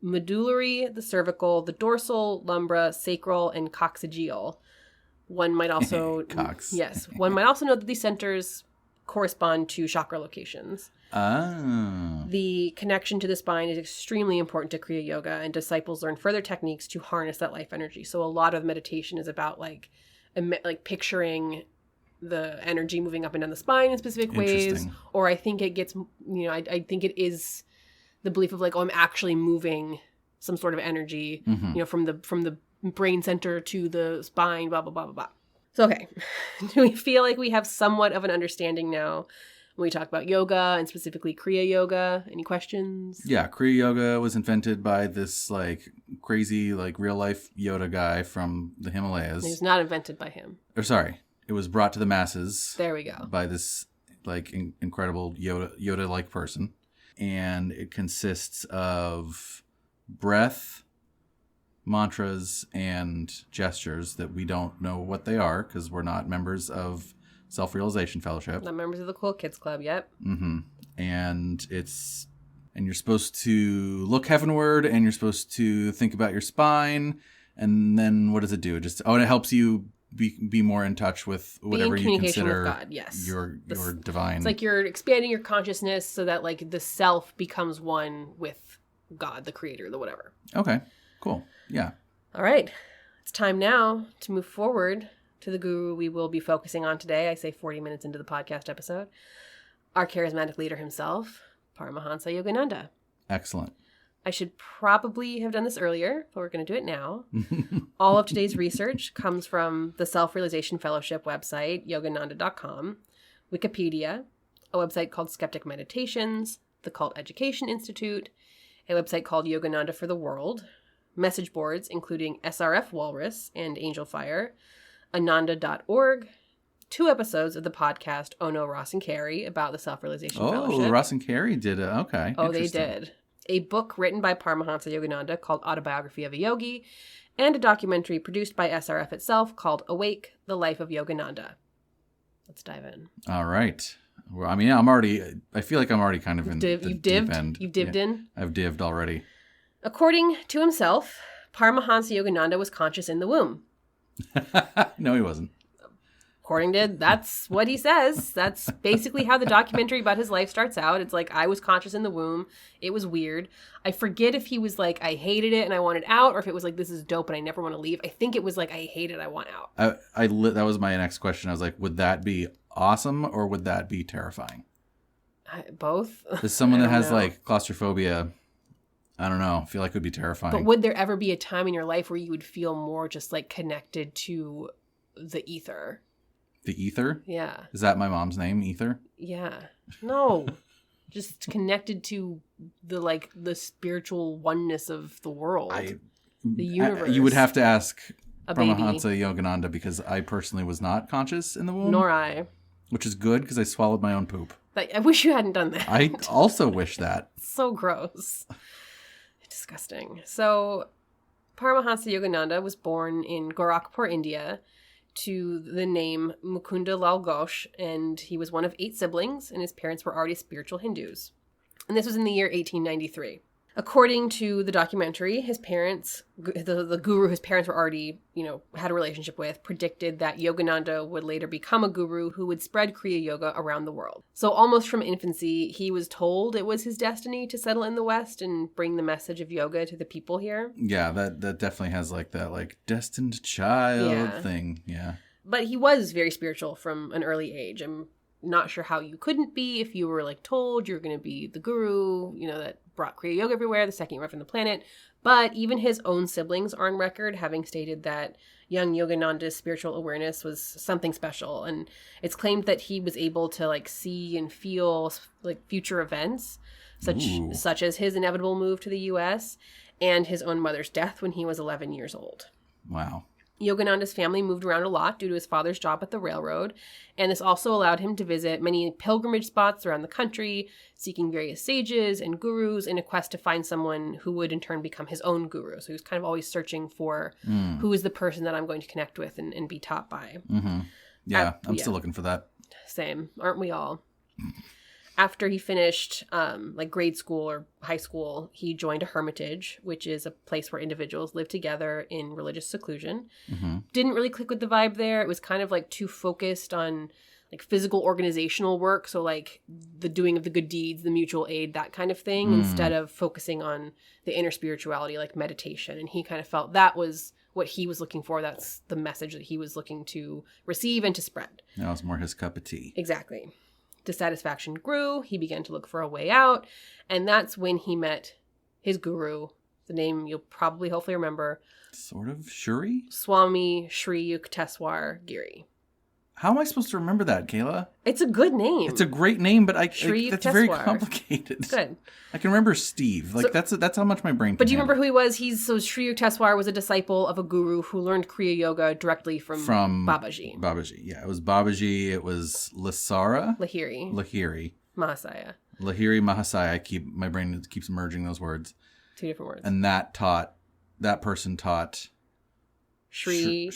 medullary, the cervical, the dorsal, lumbra, sacral, and coccygeal. One might also... Cox. Yes. One might also know that these centers correspond to chakra locations. Oh. The connection to the spine is extremely important to Kriya Yoga, and disciples learn further techniques to harness that life energy. So a lot of meditation is about like picturing the energy moving up and down the spine in specific ways. Interesting. Or I think it gets, I think it is the belief of like, oh, I'm actually moving some sort of energy, from the brain center to the spine, blah, blah, blah, blah, blah. So, okay. Do we feel like we have somewhat of an understanding now when we talk about yoga and specifically Kriya Yoga? Any questions? Yeah, Kriya Yoga was invented by this like crazy like real life Yoda guy from the Himalayas. It was not invented by him. Or sorry, it was brought to the masses. There we go. By this like incredible Yoda-like person. And it consists of breath, mantras, and gestures that we don't know what they are because we're not members of Self-Realization Fellowship. Not members of the Cool Kids Club yet. Mm-hmm. And you're supposed to look heavenward, and you're supposed to think about your spine, and then what does it do? And it helps you be more in touch with whatever you consider with God, yes. your divine. It's like you're expanding your consciousness so that like the self becomes one with God, the creator, the whatever. Okay, cool. Yeah. All right. It's time now to move forward to the guru we will be focusing on today. I say 40 minutes into the podcast episode. Our charismatic leader himself, Paramahansa Yogananda. Excellent. I should probably have done this earlier, but we're going to do it now. All of today's research comes from the Self-Realization Fellowship website, yogananda.com, Wikipedia, a website called Skeptic Meditations, the Cult Education Institute, a website called Yogananda for the World, message boards including SRF Walrus and Angel Fire, ananda.org, 2 episodes of the podcast Oh No, Ross and Carrie about the Self-Realization Fellowship. Oh, Ross and Carrie did it. Okay. Oh, they did. A book written by Paramahansa Yogananda called Autobiography of a Yogi, and a documentary produced by SRF itself called Awake, The Life of Yogananda. Let's dive in. All right. Well, I mean, I feel like I'm already kind of in the deep end. You've dived in? I've dived already. According to himself, Paramahansa Yogananda was conscious in the womb. No, he wasn't. According to, that's what he says. That's basically how the documentary about his life starts out. It's like, I was conscious in the womb. It was weird. I forget if he was like, I hated it and I wanted out, or if it was like, this is dope and I never want to leave. I think it was like, I hate it, I want out. That was my next question. I was like, would that be awesome or would that be terrifying? Both. As someone that has like claustrophobia, I don't know. I feel like it would be terrifying. But would there ever be a time in your life where you would feel more just like connected to the ether? The ether? Yeah. Is that my mom's name, Ether? Yeah. No. Just connected to the spiritual oneness of the world. The universe. You would have to ask Paramahansa Yogananda because I personally was not conscious in the womb. Nor I. Which is good because I swallowed my own poop. I wish you hadn't done that. I also wish that. So gross. Disgusting. So, Paramahansa Yogananda was born in Gorakhpur, India, to the name Mukunda Lal Ghosh, and he was one of 8 siblings, and his parents were already spiritual Hindus. And this was in the year 1893. According to the documentary, his parents, the guru his parents were already, had a relationship with, predicted that Yogananda would later become a guru who would spread Kriya Yoga around the world. So almost from infancy, he was told it was his destiny to settle in the West and bring the message of yoga to the people here. Yeah, that definitely has like that like destined child thing. Yeah. But he was very spiritual from an early age. I'm not sure how you couldn't be if you were like told you're going to be the guru, that brought Kriya Yoga everywhere the second you arrived on the planet. But even his own siblings are on record having stated that young Yogananda's spiritual awareness was something special. And it's claimed that he was able to like see and feel like future events, such as his inevitable move to the U.S. and his own mother's death when he was 11 years old. Wow. Yogananda's family moved around a lot due to his father's job at the railroad, and this also allowed him to visit many pilgrimage spots around the country, seeking various sages and gurus in a quest to find someone who would in turn become his own guru. So he was kind of always searching for who is the person that I'm going to connect with and be taught by. Mm-hmm. Yeah, I'm still looking for that. Same. Aren't we all? After he finished grade school or high school, he joined a hermitage, which is a place where individuals live together in religious seclusion. Mm-hmm. Didn't really click with the vibe there. It was kind of like too focused on like physical organizational work. So like the doing of the good deeds, the mutual aid, that kind of thing, instead of focusing on the inner spirituality, like meditation. And he kind of felt that was what he was looking for. That's the message that he was looking to receive and to spread. That was more his cup of tea. Exactly. Dissatisfaction grew. He began to look for a way out. And that's when he met his guru, the name you'll probably hopefully remember. Sort of. Shuri? Swami Shri Yukteswar Giri. How am I supposed to remember that, Kayla? It's a good name. It's a great name, but that's very Yukteswar. complicated. It's good. I can remember Steve. Like, that's how much my brain can But do you handle. remember who he was? So Shri Yukteswar was a disciple of a guru who learned Kriya Yoga directly from Babaji. Babaji, yeah. It was Babaji. It was Lahiri. Mahasaya. Lahiri Mahasaya. My brain keeps merging those words. Two different words. And that person taught Shri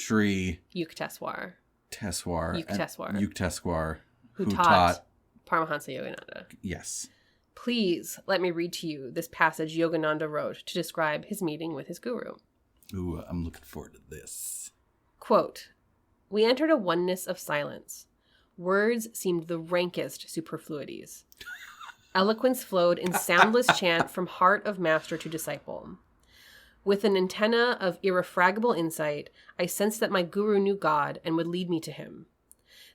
Yukteswar. Yukteswar. Who taught Paramahansa Yogananda. Yes. Please let me read to you this passage Yogananda wrote to describe his meeting with his guru. Ooh, I'm looking forward to this. Quote, "We entered a oneness of silence. Words seemed the rankest superfluities. Eloquence flowed in soundless chant from heart of master to disciple. With an antenna of irrefragable insight, I sensed that my guru knew God and would lead me to him.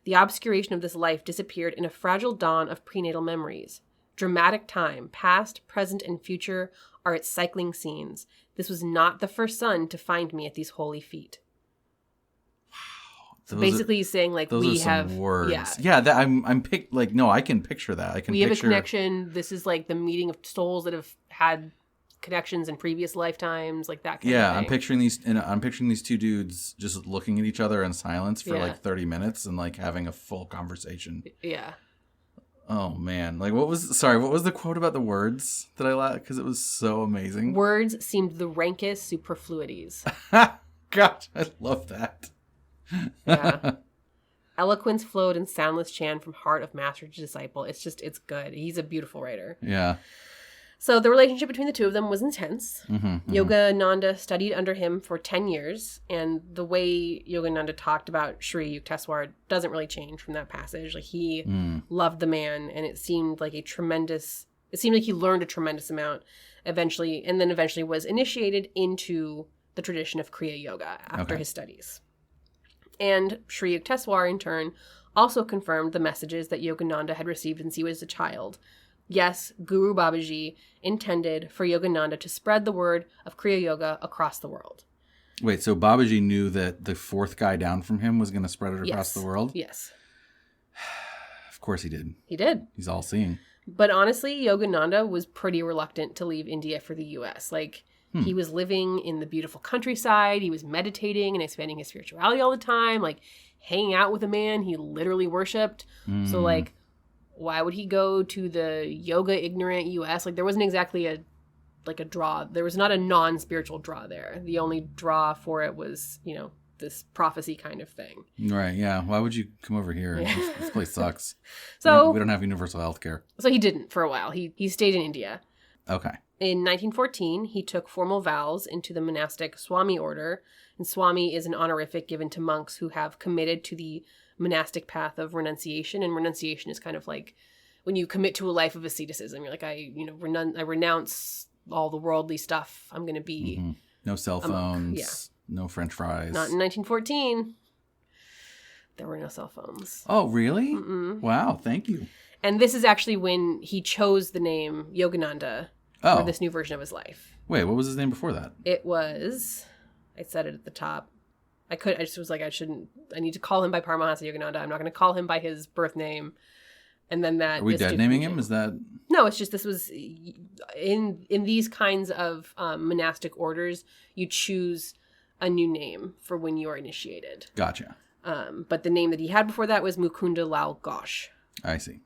The obscuration of this life disappeared in a fragile dawn of prenatal memories. Dramatic time, past, present, and future are its cycling scenes. This was not the first son to find me at these holy feet." So basically, he's saying like we have words. Yeah. That I can picture that. We have a connection. This is like the meeting of souls that have had connections in previous lifetimes, like that kind of thing. I'm picturing these two dudes just looking at each other in silence for like 30 minutes and like having a full conversation. Yeah. Oh man. Like what was the quote about the words that I liked? Because it was so amazing. Words seemed the rankest superfluities. God, I love that. Yeah. Eloquence flowed in soundless chant from heart of master to disciple. It's good. He's a beautiful writer. Yeah. So the relationship between the two of them was intense. Yogananda studied under him for 10 years, and the way Yogananda talked about Shri Yukteswar doesn't really change from that passage. Like he loved the man, and it seemed like he learned a tremendous amount eventually was initiated into the tradition of Kriya Yoga after his studies. And Shri Yukteswar, in turn, also confirmed the messages that Yogananda had received since he was a child. Yes, Guru Babaji intended for Yogananda to spread the word of Kriya Yoga across the world. Wait, so Babaji knew that the fourth guy down from him was going to spread it across the world? Yes. Of course he did. He did. He's all-seeing. But honestly, Yogananda was pretty reluctant to leave India for the U.S. He was living in the beautiful countryside. He was meditating and expanding his spirituality all the time, hanging out with a man he literally worshipped. So, why would he go to the yoga-ignorant U.S.? There wasn't exactly a draw. There was not a non-spiritual draw there. The only draw for it was, this prophecy kind of thing. Right, yeah. Why would you come over here? This place sucks. So we don't have universal health care. So he didn't for a while. He stayed in India. Okay. In 1914, he took formal vows into the monastic Swami order. And Swami is an honorific given to monks who have committed to the monastic path of renunciation. And renunciation is kind of like when you commit to a life of asceticism. You're like, I renounce all the worldly stuff. I'm going to be no cell phones, no French fries. Not in 1914. There were no cell phones. Oh, really? Mm-mm. Wow, thank you. And this is actually when he chose the name Yogananda for this new version of his life. Wait, what was his name before that? It was, I said it at the top. I just was like, I need to call him by Paramahansa Yogananda. I'm not going to call him by his birth name. And then that... Are we dead naming him? Is that... No, it's just this was... In these kinds of monastic orders, you choose a new name for when you are initiated. Gotcha. But the name that he had before that was Mukunda Lal Ghosh. I see.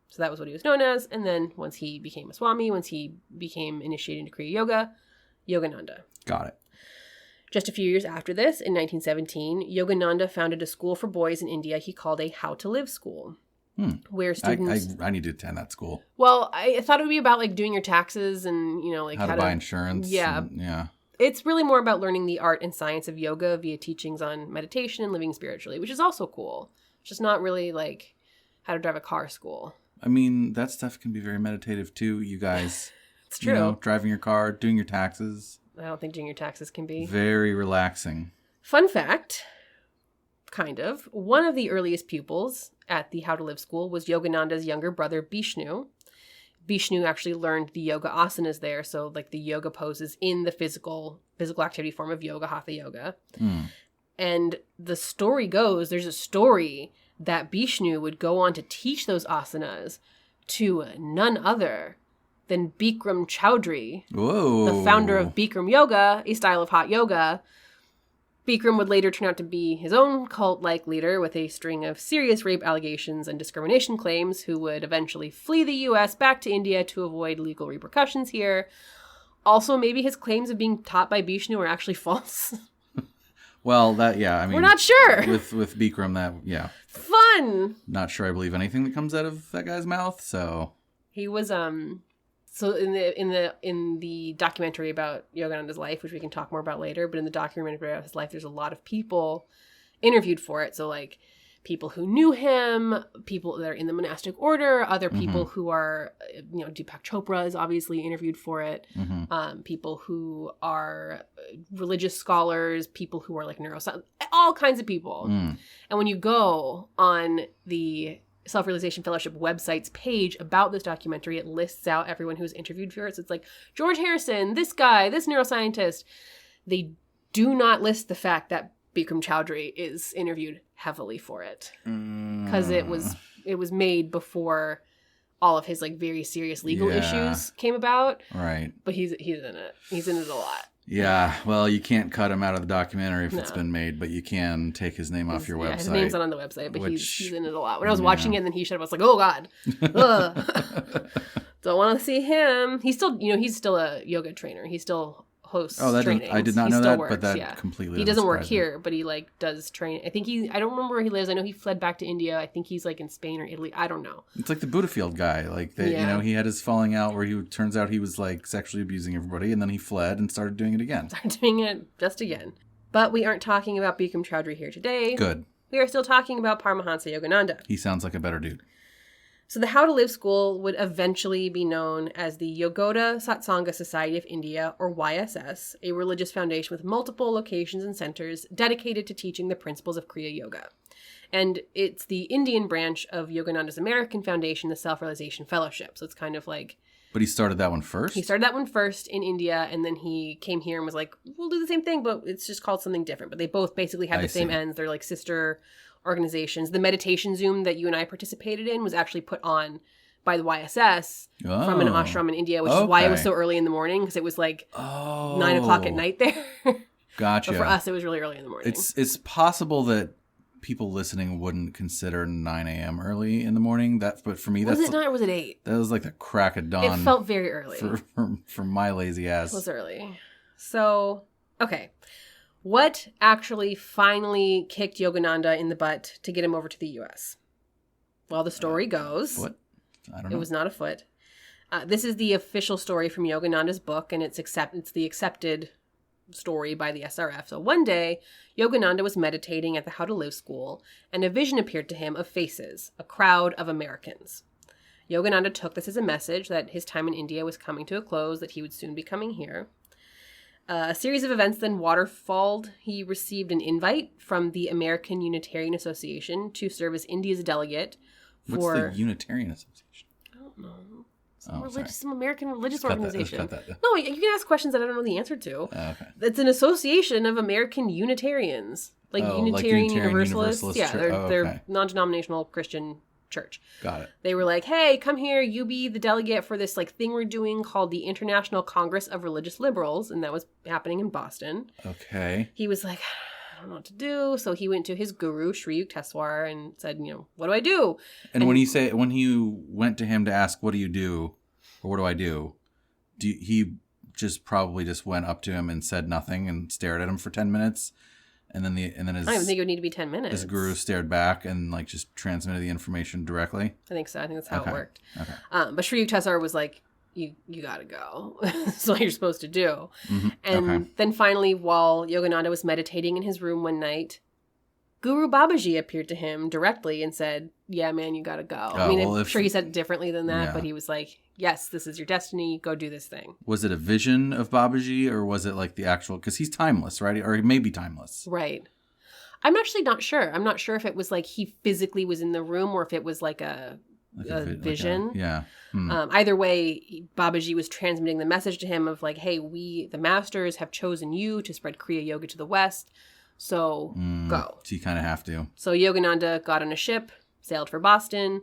So that was what he was known as. And then once he became a Swami, once he became initiated into Kriya Yoga, Yogananda. Got it. Just a few years after this, in 1917, Yogananda founded a school for boys in India he called a How to Live school. Where students... I need to attend that school. Well, I thought it would be about doing your taxes and, how to buy insurance. Yeah. Yeah. It's really more about learning the art and science of yoga via teachings on meditation and living spiritually, which is also cool. It's just not really how to drive a car school. I mean, that stuff can be very meditative too, you guys. It's true. Driving your car, doing your taxes. I don't think doing your taxes can be. Very relaxing. Fun fact, kind of. One of the earliest pupils at the How to Live school was Yogananda's younger brother, Bishnu. Vishnu actually learned the yoga asanas there, so like the yoga poses in the physical activity form of yoga, hatha yoga. And the story goes, there's a story that Vishnu would go on to teach those asanas to none other than Bikram Choudhury, the founder of Bikram Yoga, a style of hot yoga. Bikram would later turn out to be his own cult-like leader with a string of serious rape allegations and discrimination claims, who would eventually flee the U.S. back to India to avoid legal repercussions here. Also, maybe his claims of being taught by Vishnu are actually false. Well, we're not sure. With Bikram, Fun! Not sure I believe anything that comes out of that guy's mouth, so... He was, So in the documentary about Yogananda's life, which we can talk more about later, but in the documentary about his life, there's a lot of people interviewed for it. So like people who knew him, people that are in the monastic order, other people who are, Deepak Chopra is obviously interviewed for it. People who are religious scholars, people who are like neuroscience, all kinds of people. And when you go on the Self-Realization Fellowship website's page about this documentary, it lists out everyone who's interviewed for it. So it's like George Harrison, this guy, this neuroscientist. They do not list the fact that Bikram Choudhury is interviewed heavily for it, because it was made before all of his like very serious legal issues came about. Right. But he's in it. He's in it a lot. Yeah, well, you can't cut him out of the documentary if it's been made, but you can take his name off your website. His name's not on the website, but he's in it a lot. When I was watching it and then he showed up, I was like, oh, God. Don't want to see him. He's still a yoga trainer. He still hosts trainings. I did not know that, but that completely He doesn't work here, but he like does train. I don't remember where he lives. I know he fled back to India. I think he's like in Spain or Italy. I don't know. It's like the Buddhafield guy. Like, he had his falling out where turns out he was like sexually abusing everybody, and then he fled and started doing it again. Just again. But we aren't talking about Bikram Choudhury here today. Good. We are still talking about Paramahansa Yogananda. He sounds like a better dude. So the How to Live School would eventually be known as the Yogoda Satsanga Society of India, or YSS, a religious foundation with multiple locations and centers dedicated to teaching the principles of Kriya Yoga. And it's the Indian branch of Yogananda's American foundation, the Self-Realization Fellowship. So it's kind of like... But he started that one first? He started that one first in India, and then he came here and was like, we'll do the same thing, but it's just called something different. But they both basically have the same ends. They're like sister organizations. The meditation Zoom that you and I participated in was actually put on by the YSS from an ashram in India, which is why it was so early in the morning, because it was like 9 o'clock at night there. Gotcha. But for us, it was really early in the morning. It's possible that people listening wouldn't consider 9 a.m. early in the morning. But for me, was it 9 or was it 8? That was like the crack of dawn. It felt very early for my lazy ass. It was early. So, okay. What actually finally kicked Yogananda in the butt to get him over to the U.S.? Well, the story goes... What? I don't know. It was not a foot. This is the official story from Yogananda's book, and it's the accepted story by the SRF. So one day, Yogananda was meditating at the How to Live school, and a vision appeared to him of faces, a crowd of Americans. Yogananda took this as a message that his time in India was coming to a close, that he would soon be coming here. A series of events then waterfalled. He received an invite from the American Unitarian Association to serve as India's delegate for... What's the Unitarian Association? I don't know. Some American religious organization. That. No, you can ask questions that I don't know the answer to. Okay. It's an association of American Unitarians. Like Unitarian Universalists. Yeah, they're non-denominational Christian church. Got it. They were like, hey, come here, you be the delegate for this like thing we're doing called the International Congress of Religious Liberals, and that was happening in Boston. Okay. He was like, I don't know what to do, so he went to his guru, Sri Yukteswar, and said, what do I do? And when you went to him to ask, what do you do, or what do I do, he probably went up to him and said nothing and stared at him for 10 minutes? And then his, I don't even think it would need to be 10 minutes. His guru stared back and like just transmitted the information directly. I think so. I think that's how it worked. Okay. But Sri Yukteswar was like, you gotta go. That's what you're supposed to do. Mm-hmm. And then finally, while Yogananda was meditating in his room one night, Guru Babaji appeared to him directly and said, yeah, man, you gotta go. I'm sure he said it differently than that, but he was like, yes, this is your destiny. Go do this thing. Was it a vision of Babaji, or was it like the actual, because he's timeless, right? Or he may be timeless. Right. I'm actually not sure. I'm not sure if it was like he physically was in the room or if it was like vision. Yeah. Either way, Babaji was transmitting the message to him of like, hey, we, the masters, have chosen you to spread Kriya Yoga to the West. So go. So you kind of have to. So Yogananda got on a ship, sailed for Boston.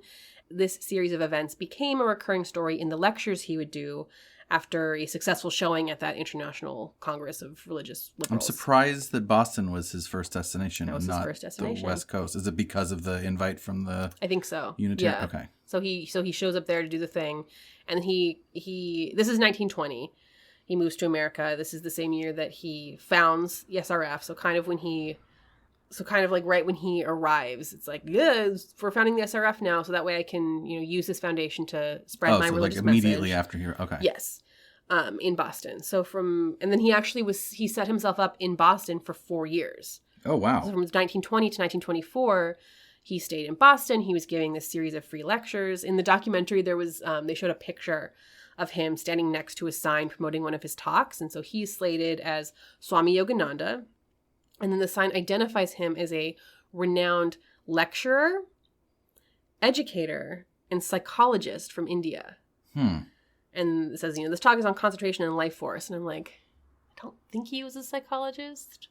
This series of events became a recurring story in the lectures he would do after a successful showing at that International Congress of Religious Liberals. I'm surprised that Boston was his first destination, That was not his first destination. the West Coast. Is it because of the invite from the I think so. Unitarian? Yeah. Okay. So he shows up there to do the thing, and he this is 1920. He moves to America. This is the same year that he founds the SRF. So kind of like right when he arrives, it's like, yeah, we're founding the SRF now, so that way I can, use this foundation to spread my religious like immediately message. after here. Okay. Yes. In Boston. And then he set himself up in Boston for 4 years. Oh, wow. So from 1920 to 1924, he stayed in Boston. He was giving this series of free lectures. In the documentary, there was, they showed a picture of him standing next to a sign promoting one of his talks. And so he's slated as Swami Yogananda. And then the sign identifies him as a renowned lecturer, educator, and psychologist from India. And it says, this talk is on concentration and life force. And I'm like, I don't think he was a psychologist.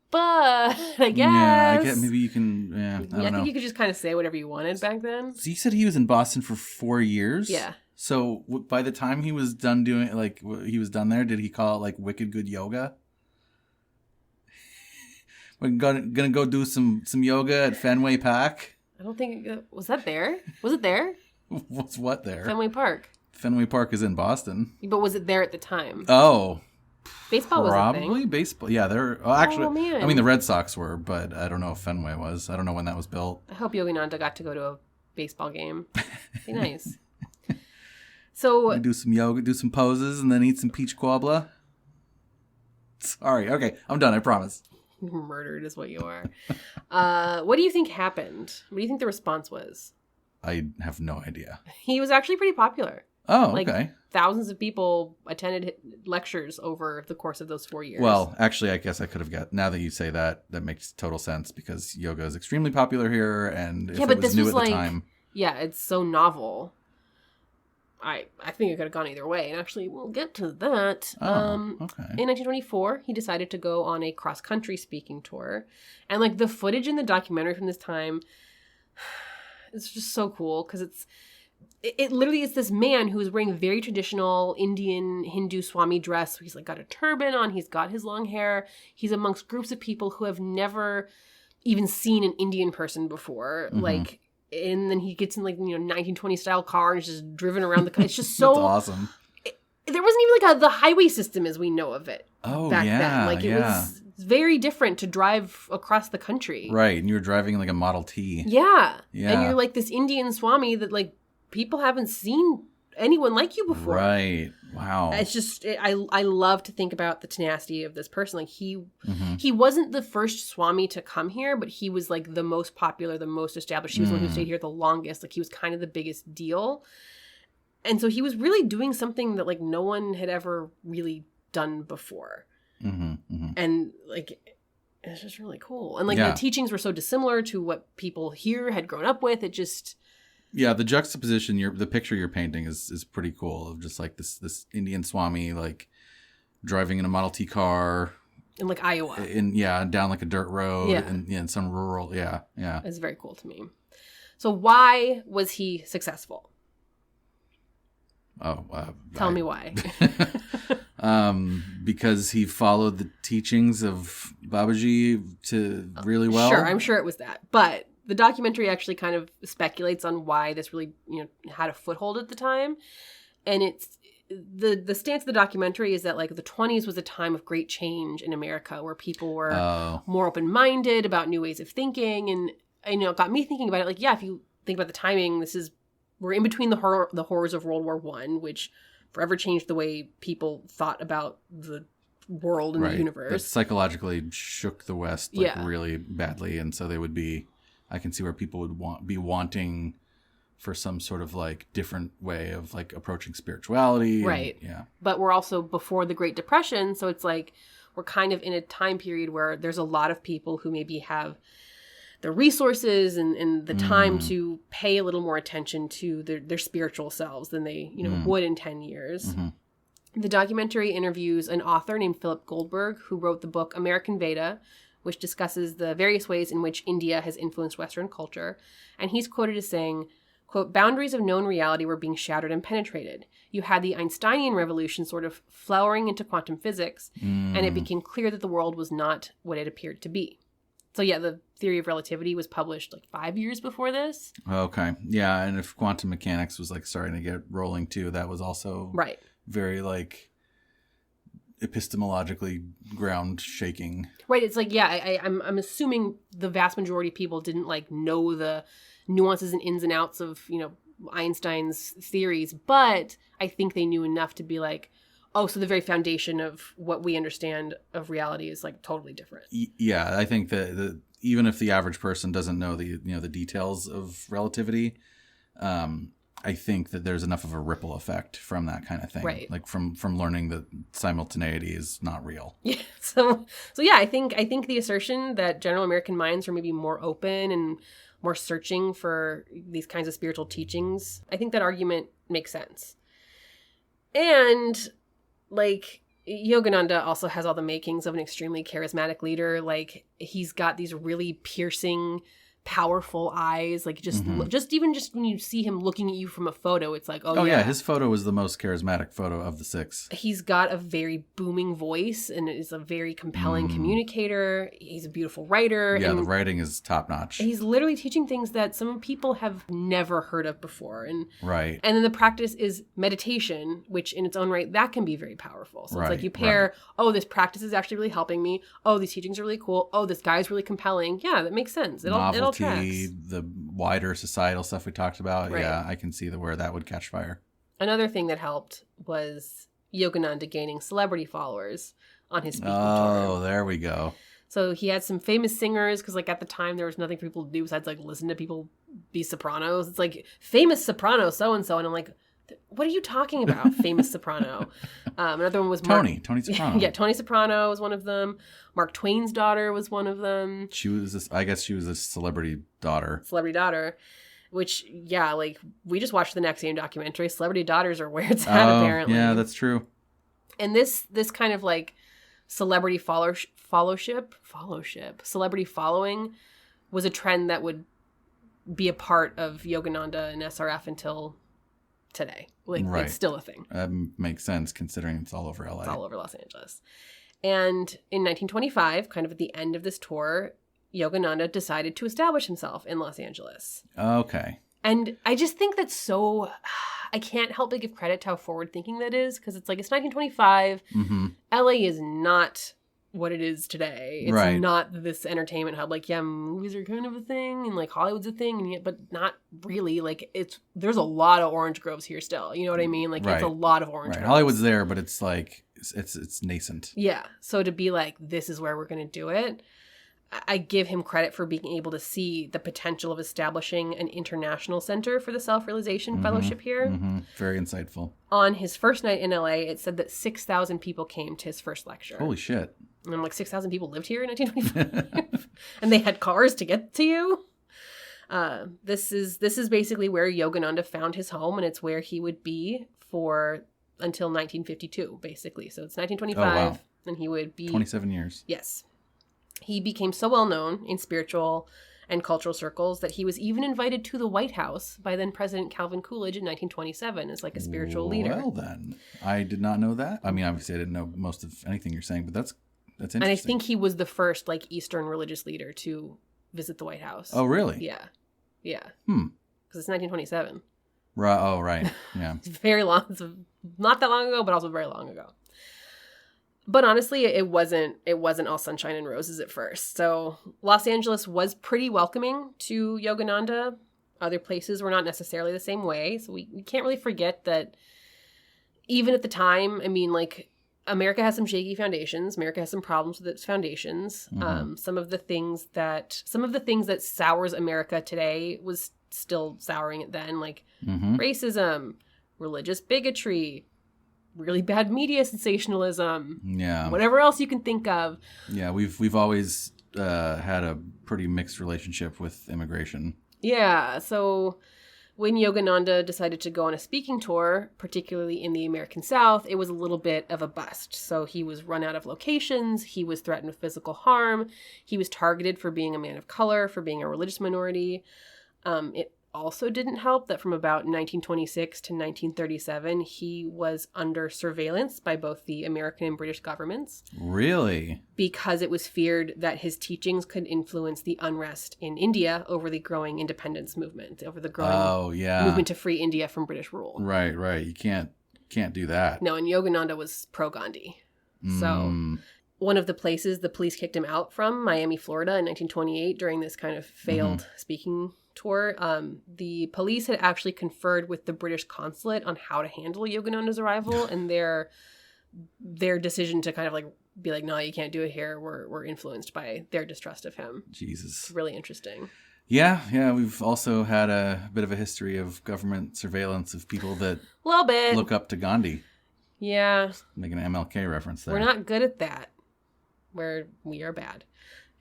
But I guess. Yeah, I guess maybe you can, I don't know. I think you could just kind of say whatever you wanted back then. So you said he was in Boston for 4 years? Yeah. So by the time he was done doing, he was done there, did he call it, wicked good yoga? We're gonna go do some yoga at Fenway Park? I don't think, was that there? Was it there? What's what there? Fenway Park. Fenway Park is in Boston. But was it there at the time? Oh. Baseball was a thing. Probably baseball. Yeah, actually, man. I mean, the Red Sox were, but I don't know if Fenway was. I don't know when that was built. I hope Yogananda got to go to a baseball game. Be nice. So do some yoga, do some poses, and then eat some peach cobbler. Sorry. Okay, I'm done. I promise. Murdered is what you are. What do you think happened? What do you think the response was? I have no idea. He was actually pretty popular. Oh, okay. Thousands of people attended lectures over the course of those 4 years. Well, actually, I guess I could have got. Now that you say that, that makes total sense because yoga is extremely popular here, and if it was new at the time, yeah, it's so novel. I think it could have gone either way, and actually, we'll get to that. Okay. In 1924, he decided to go on a cross-country speaking tour, and the footage in the documentary from this time, it's just so cool because it literally is this man who is wearing very traditional Indian Hindu Swami dress. He's got a turban on. He's got his long hair. He's amongst groups of people who have never even seen an Indian person before. Mm-hmm. And then he gets in 1920 style car and is just driven around the country. It's just so That's awesome. There wasn't even the highway system as we know of it. Oh, back yeah, then. It was very different to drive across the country. Right, and you were driving a Model T. Yeah. Yeah. And you're this Indian Swami that people haven't seen anyone like you before. Right. Wow. It's just, I love to think about the tenacity of this person. He wasn't the first Swami to come here, but he was the most popular, the most established. He was the one who stayed here the longest. He was kind of the biggest deal. And so he was really doing something that no one had ever really done before. And it's just really cool. And the teachings were so dissimilar to what people here had grown up with. It just... Yeah, the juxtaposition, the picture you're painting is pretty cool of just this Indian Swami driving in a Model T car in Iowa, down a dirt road, yeah, in some rural, yeah. It's very cool to me. So why was he successful? Tell me why. Because he followed the teachings of Babaji to really well. Sure, I'm sure it was that, but. The documentary actually kind of speculates on why this really, had a foothold at the time. And it's the stance of the documentary is that the 20s was a time of great change in America where people were more open-minded about new ways of thinking. And it got me thinking about it. If you think about the timing, we're in between the horrors of World War I, which forever changed the way people thought about the world and the universe. That psychologically shook the West really badly. And so they would be... I can see where people would be wanting for some sort of different way of approaching spirituality. Right. Yeah. But we're also before the Great Depression. So it's we're kind of in a time period where there's a lot of people who maybe have the resources and the time to pay a little more attention to their spiritual selves than they, would in 10 years. The documentary interviews an author named Philip Goldberg, who wrote the book American Veda, which discusses the various ways in which India has influenced Western culture. And he's quoted as saying, quote, boundaries of known reality were being shattered and penetrated. You had the Einsteinian revolution sort of flowering into quantum physics, and it became clear that the world was not what it appeared to be. So yeah, the theory of relativity was published like 5 years before this. Okay. Yeah, and if quantum mechanics was like starting to get rolling too, that was also right. Very like epistemologically ground shaking. Right. It's like, yeah, I'm assuming the vast majority of people didn't like know the nuances and ins and outs of, Einstein's theories, but I think they knew enough to be like, oh, so the very foundation of what we understand of reality is like totally different. Yeah, I think that even if the average person doesn't know the details of relativity, I think that there's enough of a ripple effect from that kind of thing. Right. Like from learning that simultaneity is not real. Yeah. So yeah, I think the assertion that general American minds are maybe more open and more searching for these kinds of spiritual teachings, I think that argument makes sense. And like Yogananda also has all the makings of an extremely charismatic leader. Like he's got these really piercing, powerful eyes. Like just when you see him looking at you from a photo, it's like, oh yeah, his photo was the most charismatic photo of the 6. He's got a very booming voice and is a very compelling communicator. He's a beautiful writer. Yeah, and the writing is top notch. He's literally teaching things that some people have never heard of before. And right. And then the practice is meditation, which in its own right, that can be very powerful. So it's like you pair, oh, this practice is actually really helping me. Oh, these teachings are really cool. Oh, this guy's really compelling. Yeah, that makes sense. It'll tracks. The wider societal stuff we talked about. Right. Yeah, I can see where that would catch fire. Another thing that helped was Yogananda gaining celebrity followers on his speaking tour. Oh, there we go. So he had some famous singers because like at the time there was nothing for people to do besides like listen to people be sopranos. It's like famous soprano so-and-so. And I'm like, what are you talking about? Famous soprano. Another one was Tony Soprano. Yeah, Tony Soprano was one of them. Mark Twain's daughter was one of them. I guess she was a celebrity daughter. Which, yeah, like we just watched the Next Game documentary. Celebrity daughters are where it's at, apparently. Yeah, that's true. And this kind of like celebrity celebrity following was a trend that would be a part of Yogananda and SRF until today. Like It's still a thing. That makes sense considering it's all over LA. It's all over Los Angeles. And in 1925, kind of at the end of this tour, Yogananda decided to establish himself in Los Angeles. Okay. And I just think that's so... I can't help but give credit to how forward-thinking that is, because it's like, it's 1925. LA is not what it is today. It's not this entertainment hub. Like, yeah, movies are kind of a thing, and like Hollywood's a thing, and yet, but not really. Like, there's a lot of orange groves here still. You know what I mean? Like, it's a lot of orange groves. Hollywood's there, but it's like, it's nascent. Yeah. So to be like, this is where we're going to do it, I give him credit for being able to see the potential of establishing an international center for the Self-Realization Fellowship here. Very insightful. On his first night in LA, it said that 6,000 people came to his first lecture. Holy shit. And I'm like, 6,000 people lived here in 1925? And they had cars to get to you? This is basically where Yogananda found his home, and it's where he would be until 1952, basically. So it's 1925, and he would be... 27 years. Yes. He became so well known in spiritual and cultural circles that he was even invited to the White House by then President Calvin Coolidge in 1927 as like a spiritual leader. Well then, I did not know that. I mean, obviously I didn't know most of anything you're saying, but that's interesting. And I think he was the first like Eastern religious leader to visit the White House. Oh, really? Yeah. Because it's 1927. Right. Oh, right. Yeah. It's very long. It's not that long ago, but also very long ago. But honestly, it wasn't all sunshine and roses at first. So Los Angeles was pretty welcoming to Yogananda. Other places were not necessarily the same way. So we can't really forget that even at the time, I mean, like, America has some shaky foundations. America has some problems with its foundations. Some of the things that sours America today was still souring it then, like racism, religious bigotry, really bad media sensationalism, whatever else you can think of. Yeah, we've always had a pretty mixed relationship with immigration. Yeah, so when Yogananda decided to go on a speaking tour, particularly in the American South, it was a little bit of a bust. So he was run out of locations, he was threatened with physical harm, he was targeted for being a man of color, for being a religious minority. It also didn't help that from about 1926 to 1937, he was under surveillance by both the American and British governments. Really? Because it was feared that his teachings could influence the unrest in India over the growing independence movement, over the growing movement to free India from British rule. Right. You can't do that. No, and Yogananda was pro-Gandhi. So one of the places the police kicked him out from, Miami, Florida, in 1928, during this kind of failed speaking tour, the police had actually conferred with the British consulate on how to handle Yogananda's arrival, and their decision to kind of like be like, no, you can't do it here, were influenced by their distrust of him. Jesus. It's really interesting. Yeah, we've also had a bit of a history of government surveillance of people that a little bit look up to Gandhi. Yeah. Making an MLK reference there. We're not good at that. We are bad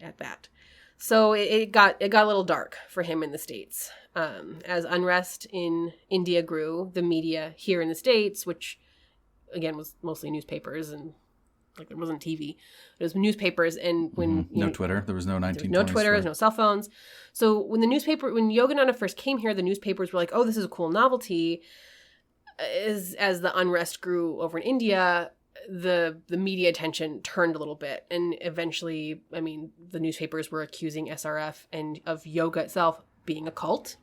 at that. So it got a little dark for him in the States. As unrest in India grew, the media here in the States, which again was mostly newspapers and like there wasn't TV, it was newspapers, and when no Twitter, there was no 1920s. No Twitter, there was no cell phones. So when Yogananda first came here, the newspapers were like, "Oh, this is a cool novelty." As the unrest grew over in India, the media attention turned a little bit, and eventually, I mean, the newspapers were accusing SRF and of yoga itself being a cult.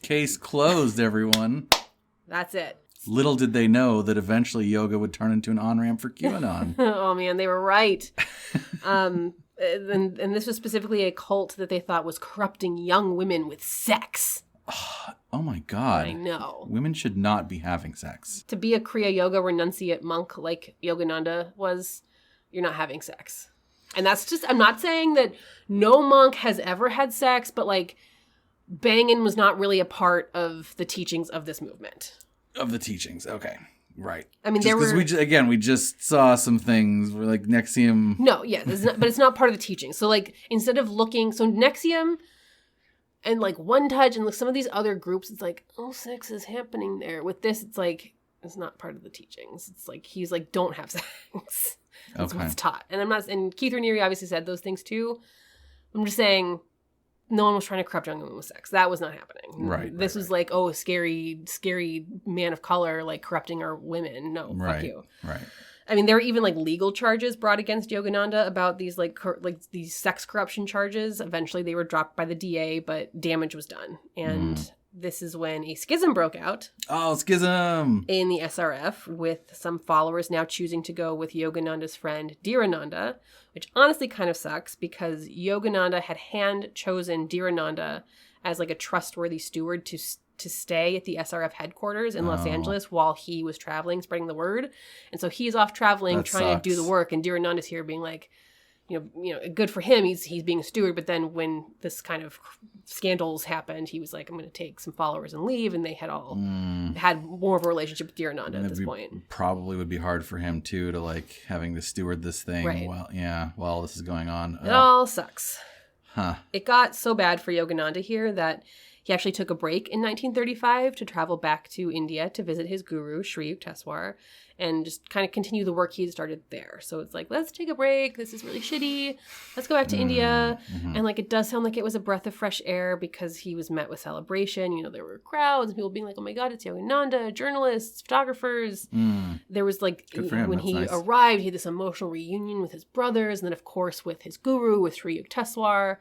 Case closed, everyone. That's it. Little did they know that eventually yoga would turn into an on-ramp for QAnon. Oh man, they were right. And this was specifically a cult that they thought was corrupting young women with sex. Oh my God. I know. Women should not be having sex. To be a Kriya Yoga renunciate monk like Yogananda was, you're not having sex. And that's just, I'm not saying that no monk has ever had sex, but like banging was not really a part of the teachings of this movement. Of the teachings, okay. Right. I mean, we just saw some things where like NXIVM. No, yeah, but it's not part of the teaching. So like instead of NXIVM and like One Touch and like some of these other groups, it's like, oh, sex is happening there. With this, it's like, it's not part of the teachings. It's like, he's like, don't have sex. That's what's taught. And Keith Raniere obviously said those things too. I'm just saying, no one was trying to corrupt young women with sex. That was not happening. Right. This was like, oh, scary man of color, like corrupting our women. No, fuck you. Right. I mean, there were even like legal charges brought against Yogananda about these like these sex corruption charges. Eventually, they were dropped by the DA, but damage was done, and this is when a schism broke out. Oh, schism! In the SRF, with some followers now choosing to go with Yogananda's friend Dhirananda, which honestly kind of sucks because Yogananda had hand-chosen Dhirananda as like a trustworthy steward to stay at the SRF headquarters in Los Angeles while he was traveling, spreading the word. And so he's off traveling, trying to do the work, and Dhirananda's here being like, you know, good for him. He's being a steward. But then when this kind of scandals happened, he was like, I'm going to take some followers and leave. And they had all had more of a relationship with Dhirananda at this point. Probably would be hard for him too to like having to steward this thing while this is going on. It all sucks. Huh. It got so bad for Yogananda here that he actually took a break in 1935 to travel back to India to visit his guru, Sri Yukteswar, and just kind of continue the work he had started there. So it's like, let's take a break. This is really shitty. Let's go back to India. Mm-hmm. And like, it does sound like it was a breath of fresh air because he was met with celebration. You know, there were crowds and people being like, oh my God, it's Yogananda, journalists, photographers. There was like, when he arrived, he had this emotional reunion with his brothers. And then, of course, with his guru, with Sri Yukteswar.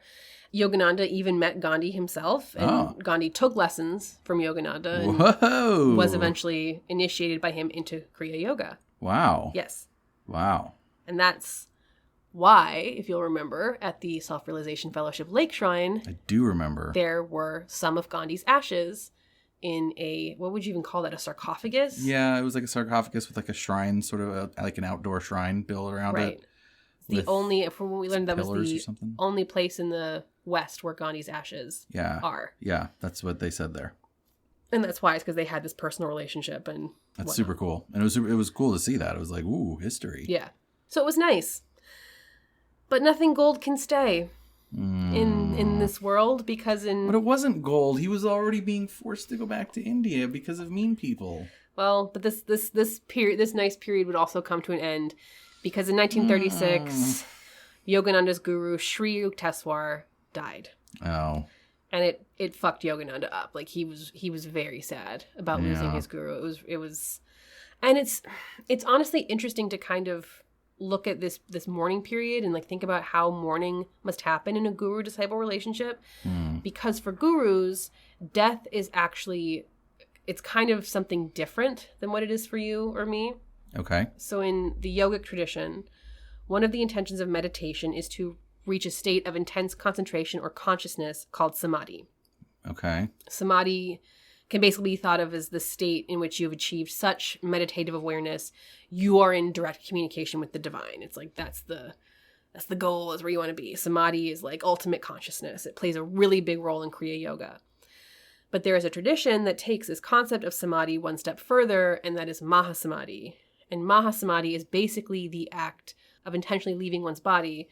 Yogananda even met Gandhi himself, and Gandhi took lessons from Yogananda and was eventually initiated by him into Kriya Yoga. Wow. Yes. Wow. And that's why, if you'll remember, at the Self-Realization Fellowship Lake Shrine, I do remember, there were some of Gandhi's ashes in a, what would you even call that, a sarcophagus? Yeah, it was like a sarcophagus with like a shrine, sort of like an outdoor shrine built around it. The only, from what we learned, that was the only place in the West where Gandhi's ashes are. Yeah, that's what they said there. And that's why, it's because they had this personal relationship and that's whatnot. Super cool. And it was cool to see that. It was like, ooh, history. Yeah. So it was nice. But nothing gold can stay in this world because But it wasn't gold. He was already being forced to go back to India because of mean people. Well, but this period, this nice period would also come to an end because in 1936, Yogananda's guru Sri Yukteswar died. Oh. And it fucked Yogananda up. Like he was very sad about losing his guru. It was and it's honestly interesting to kind of look at this mourning period and like think about how mourning must happen in a guru disciple relationship. Because for gurus, death is actually, it's kind of something different than what it is for you or me. Okay. So in the yogic tradition, one of the intentions of meditation is to reach a state of intense concentration or consciousness called samadhi. Okay. Samadhi can basically be thought of as the state in which you've achieved such meditative awareness, you are in direct communication with the divine. It's like that's the goal, is where you want to be. Samadhi is like ultimate consciousness. It plays a really big role in Kriya Yoga. But there is a tradition that takes this concept of samadhi one step further, and that is Mahasamadhi. And Mahasamadhi is basically the act of intentionally leaving one's body,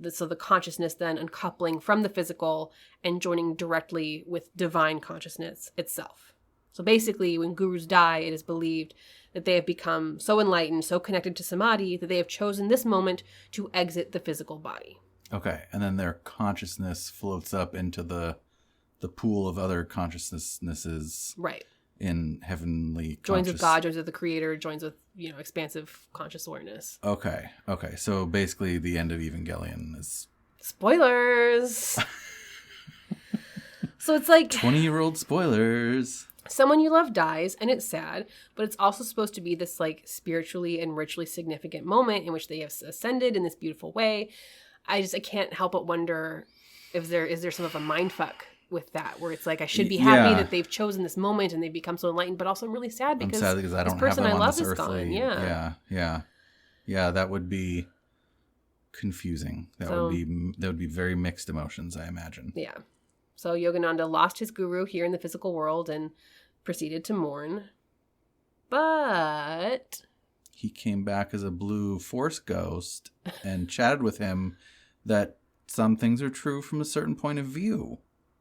so the consciousness then uncoupling from the physical and joining directly with divine consciousness itself. So basically, when gurus die, it is believed that they have become so enlightened, so connected to samadhi, that they have chosen this moment to exit the physical body. Okay, and then their consciousness floats up into the pool of other consciousnesses. Right. In heavenly joins with God, joins with the creator, joins with, expansive conscious awareness. Okay. So basically the end of Evangelion is... Spoilers! So it's like... 20-year-old spoilers. Someone you love dies, and it's sad, but it's also supposed to be this like spiritually and ritually significant moment in which they have ascended in this beautiful way. I can't help but wonder if is there some of a mindfuck with that, where it's like I should be happy that they've chosen this moment and they've become so enlightened, but also I'm really sad because I don't this have person them I on love this is earthly. gone. Yeah. That would be confusing. That would be very mixed emotions, I imagine. Yeah. So Yogananda lost his guru here in the physical world and proceeded to mourn, but he came back as a blue force ghost and chatted with him that some things are true from a certain point of view.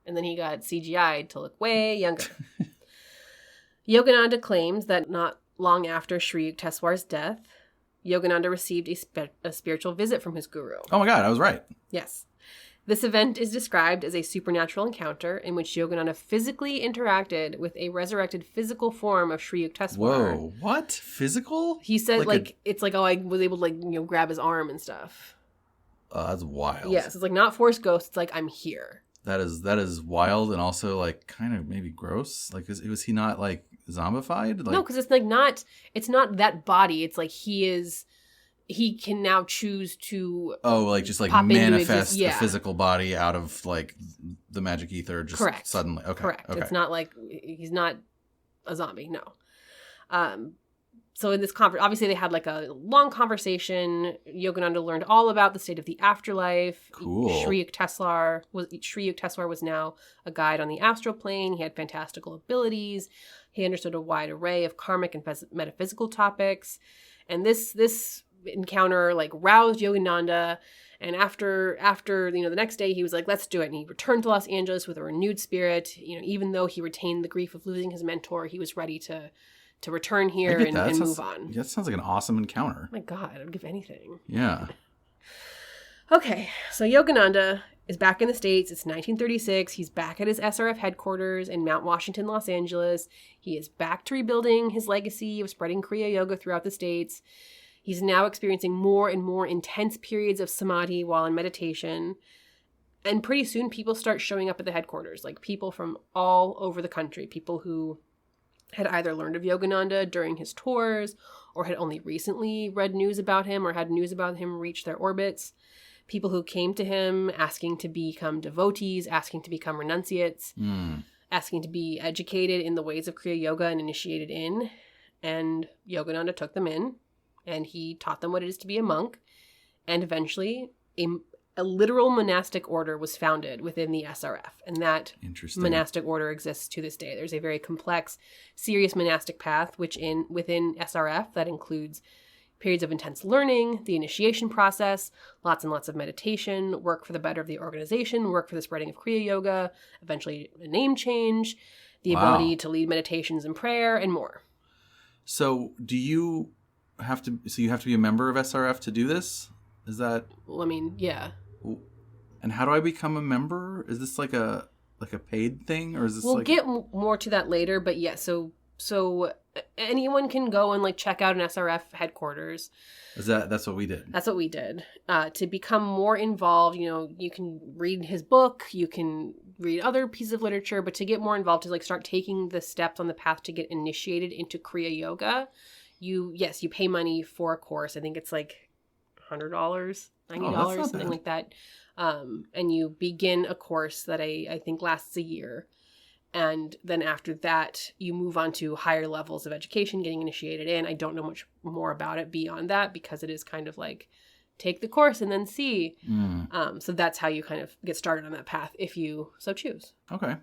And then he got CGI'd to look way younger. Yogananda claims that not long after Sri Yukteswar's death, Yogananda received a spiritual visit from his guru. Oh my God, I was right. Yes. This event is described as a supernatural encounter in which Yogananda physically interacted with a resurrected physical form of Sri Yukteswar. Whoa, what? Physical? He said it's like, I was able to grab his arm and stuff. That's wild. Yes, it's like not Force Ghost, it's like I'm here. That is wild and also like kind of maybe gross. Like was he not like zombified? Like, no, because it's like it's not that body. It's like he can now choose to just like manifest a physical body out of like the magic ether just Correct. Suddenly. Okay. Correct. Okay. It's not like he's not a zombie, no. So in this conference, obviously they had like a long conversation. Yogananda learned all about the state of the afterlife. Cool. Sri Yukteswar was now a guide on the astral plane. He had fantastical abilities. He understood a wide array of karmic and metaphysical topics. And this encounter like roused Yogananda. And after the next day, he was like, let's do it. And he returned to Los Angeles with a renewed spirit. Even though he retained the grief of losing his mentor, he was ready to return here and move on. That sounds like an awesome encounter. Oh my God, I would give anything. Yeah. Okay, so Yogananda is back in the States. It's 1936. He's back at his SRF headquarters in Mount Washington, Los Angeles. He is back to rebuilding his legacy of spreading Kriya Yoga throughout the States. He's now experiencing more and more intense periods of samadhi while in meditation. And pretty soon people start showing up at the headquarters, like people from all over the country, people who had either learned of Yogananda during his tours or had only recently read news about him or had news about him reach their orbits. People who came to him asking to become devotees, asking to become renunciates, asking to be educated in the ways of Kriya Yoga and initiated in. And Yogananda took them in and he taught them what it is to be a monk. And eventually a literal monastic order was founded within the SRF. And that monastic order exists to this day. There's a very complex, serious monastic path within SRF that includes periods of intense learning, the initiation process, lots and lots of meditation, work for the better of the organization, work for the spreading of Kriya Yoga, eventually a name change, the ability to lead meditations and prayer, and more. So you have to be a member of SRF to do this? Is that... Well, I mean, yeah. And how do I become a member? Is this like a paid thing, or is this We'll get more to that later, but yeah, so anyone can go and like check out an SRF headquarters. That's what we did? That's what we did. To become more involved, you can read his book, you can read other pieces of literature, but to get more involved, to like start taking the steps on the path to get initiated into Kriya Yoga, you pay money for a course. I think it's like $100, $90, something like that. And you begin a course that I think lasts a year. And then after that, you move on to higher levels of education, getting initiated in. I don't know much more about it beyond that because it is kind of like take the course and then see. So that's how you kind of get started on that path if you so choose. Okay.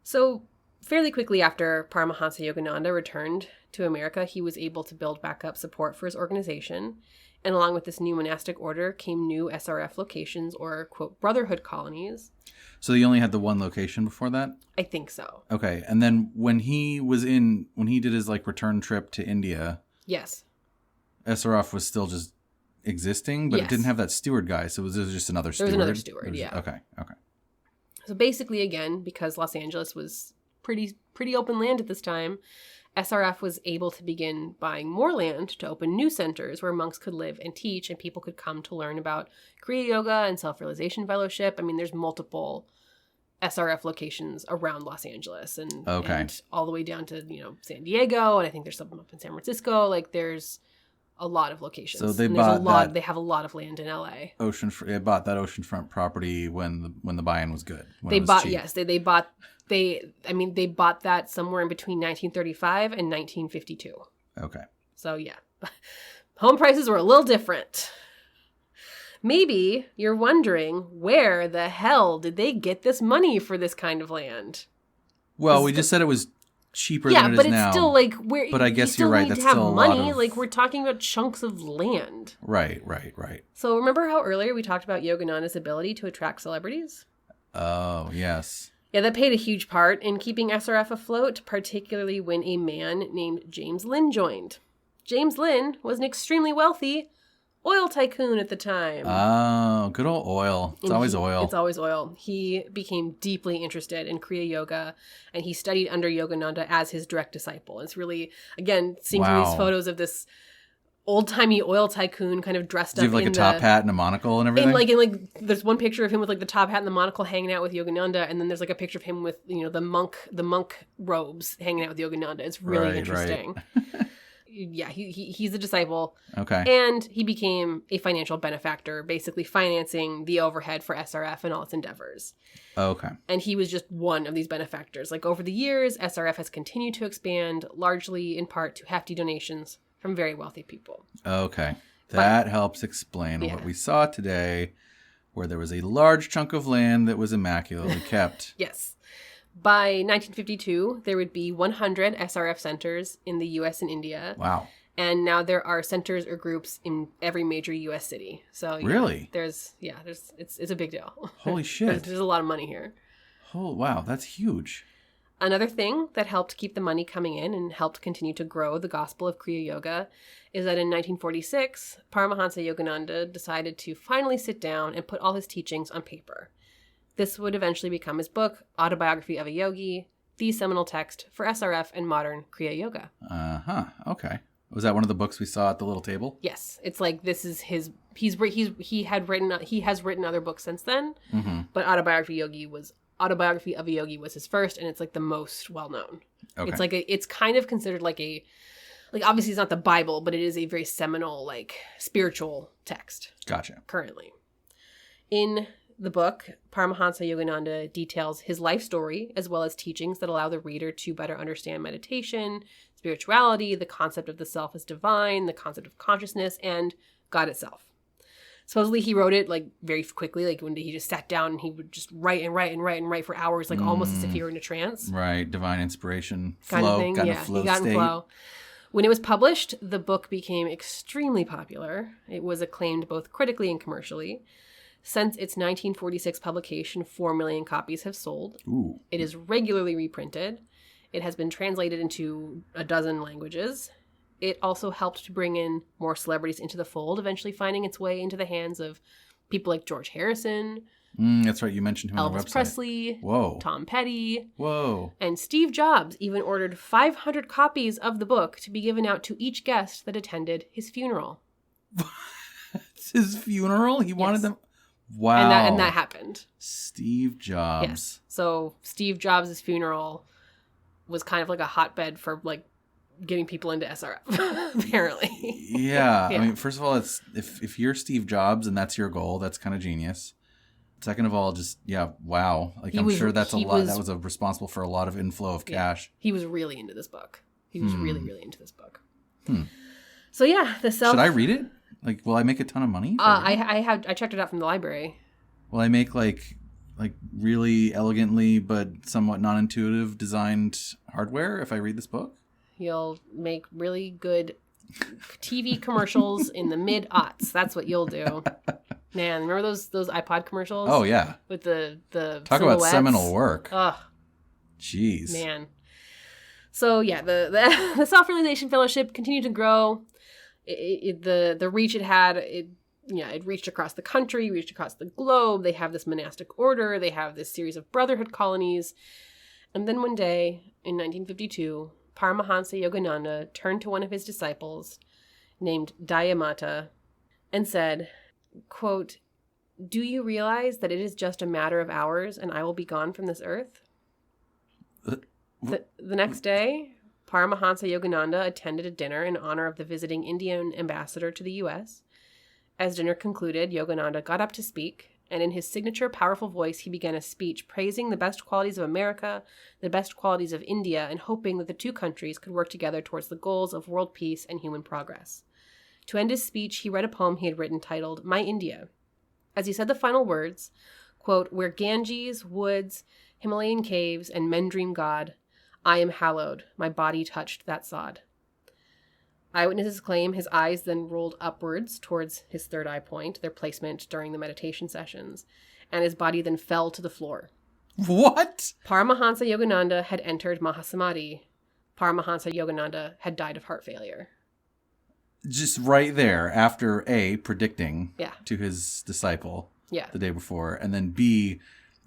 So fairly quickly after Paramahansa Yogananda returned to America, he was able to build back up support for his organization. And along with this new monastic order came new SRF locations or, quote, brotherhood colonies. So he only had the one location before that? I think so. Okay. And then when he did his like return trip to India. Yes. SRF was still just existing, but it didn't have that steward guy. So it was just another steward. There was another steward, yeah. Okay. So basically, again, because Los Angeles was pretty open land at this time, SRF was able to begin buying more land to open new centers where monks could live and teach, and people could come to learn about Kriya Yoga and self-realization fellowship. I mean, there's multiple SRF locations around Los Angeles and all the way down to, San Diego, and I think there's some up in San Francisco. Like, there's a lot of locations. So they have a lot of land in LA. They bought that oceanfront property when the buy-in was good. They bought that somewhere in between 1935 and 1952. Okay. So yeah. Home prices were a little different. Maybe you're wondering, where the hell did they get this money for this kind of land? Well, we just said it was cheaper than it is now. Yeah, but it's still like where. But I guess you're right. That's still a money. lot of... Like, we're talking about chunks of land. Right. So remember how earlier we talked about Yogananda's ability to attract celebrities? Oh, yes. Yeah, that played a huge part in keeping SRF afloat, particularly when a man named James Lynn joined. James Lynn was an extremely wealthy oil tycoon at the time. Oh, good old oil. It's always oil. He became deeply interested in Kriya Yoga, and he studied under Yogananda as his direct disciple. It's really, again, seeing through these photos of this old-timey oil tycoon kind of dressed up in like a top hat and a monocle and everything? There's one picture of him with like the top hat and the monocle hanging out with Yogananda, and then there's like a picture of him with, the monk robes hanging out with Yogananda. It's really interesting. Right. Yeah, he's a disciple. Okay. And he became a financial benefactor, basically financing the overhead for SRF and all its endeavors. Okay. And he was just one of these benefactors. Like, over the years, SRF has continued to expand, largely in part to hefty donations from very wealthy people. Okay. That helps explain what we saw today, where there was a large chunk of land that was immaculately kept. Yes. By 1952, there would be 100 SRF centers in the U.S. and India. Wow. And now there are centers or groups in every major U.S. city. So really? It's a big deal. Holy shit. There's a lot of money here. Oh, wow. That's huge. Another thing that helped keep the money coming in and helped continue to grow the gospel of Kriya Yoga is that in 1946, Paramahansa Yogananda decided to finally sit down and put all his teachings on paper. This would eventually become his book, Autobiography of a Yogi, the seminal text for SRF and modern Kriya Yoga. Okay. Was that one of the books we saw at the little table? Yes. It's like, this is his, he has written other books since then, but Autobiography of a Yogi was his first, and it's like the most well-known. Okay. It's kind of considered like obviously it's not the Bible, but it is a very seminal, like, spiritual text. Gotcha. Currently. In the book, Paramahansa Yogananda details his life story as well as teachings that allow the reader to better understand meditation, spirituality, the concept of the self as divine, the concept of consciousness, and God itself. Supposedly he wrote it like very quickly, like one day he just sat down and he would just write for hours, like almost as if he were in a trance. Right, divine inspiration, flow, kind of thing. Got in flow. When it was published, the book became extremely popular. It was acclaimed both critically and commercially. Since its 1946 publication, 4 million copies have sold. Ooh. It is regularly reprinted. It has been translated into a dozen languages. It also helped to bring in more celebrities into the fold, eventually finding its way into the hands of people like George Harrison. That's right. You mentioned him on the Elvis website. Presley. Whoa. Tom Petty. Whoa. And Steve Jobs even ordered 500 copies of the book to be given out to each guest that attended his funeral. It's his funeral? He wanted them... Wow. And that happened. Steve Jobs. Yes. So Steve Jobs' funeral was kind of like a hotbed for like getting people into SRF, apparently. Yeah. I mean, first of all, it's if you're Steve Jobs and that's your goal, that's kind of genius. Second of all, just, wow. Like, I'm sure that's a lot. That was responsible for a lot of inflow of cash. He was really into this book. He was really, really into this book. So, yeah, Should I read it? Like, will I make a ton of money? I checked it out from the library. Will I make, like really elegantly but somewhat non-intuitive designed hardware if I read this book? You'll make really good TV commercials in the mid-aughts. That's what you'll do. Man, remember those iPod commercials? Oh, yeah. With the Talk silhouettes? about seminal work. Ugh. Jeez. Man. So, yeah, the Self-Realization Fellowship continued to grow. The reach it had, it reached across the country, reached across the globe. They have this monastic order. They have this series of brotherhood colonies. And then one day, in 1952, Paramahansa Yogananda turned to one of his disciples, named Dayamata, and said, quote, "Do you realize that it is just a matter of hours and I will be gone from this earth?" The next day, Paramahansa Yogananda attended a dinner in honor of the visiting Indian ambassador to the U.S. As dinner concluded, Yogananda got up to speak, and in his signature powerful voice, he began a speech praising the best qualities of America, the best qualities of India, and hoping that the two countries could work together towards the goals of world peace and human progress. To end his speech, he read a poem he had written titled, "My India." As he said the final words, quote, "Where Ganges, woods, Himalayan caves, and men dream God, I am hallowed, my body touched that sod." Eyewitnesses claim his eyes then rolled upwards towards his third eye point, their placement during the meditation sessions, and his body then fell to the floor. What? Paramahansa Yogananda had entered Mahasamadhi. Paramahansa Yogananda had died of heart failure. Just right there, after A, predicting to his disciple the day before, and then B,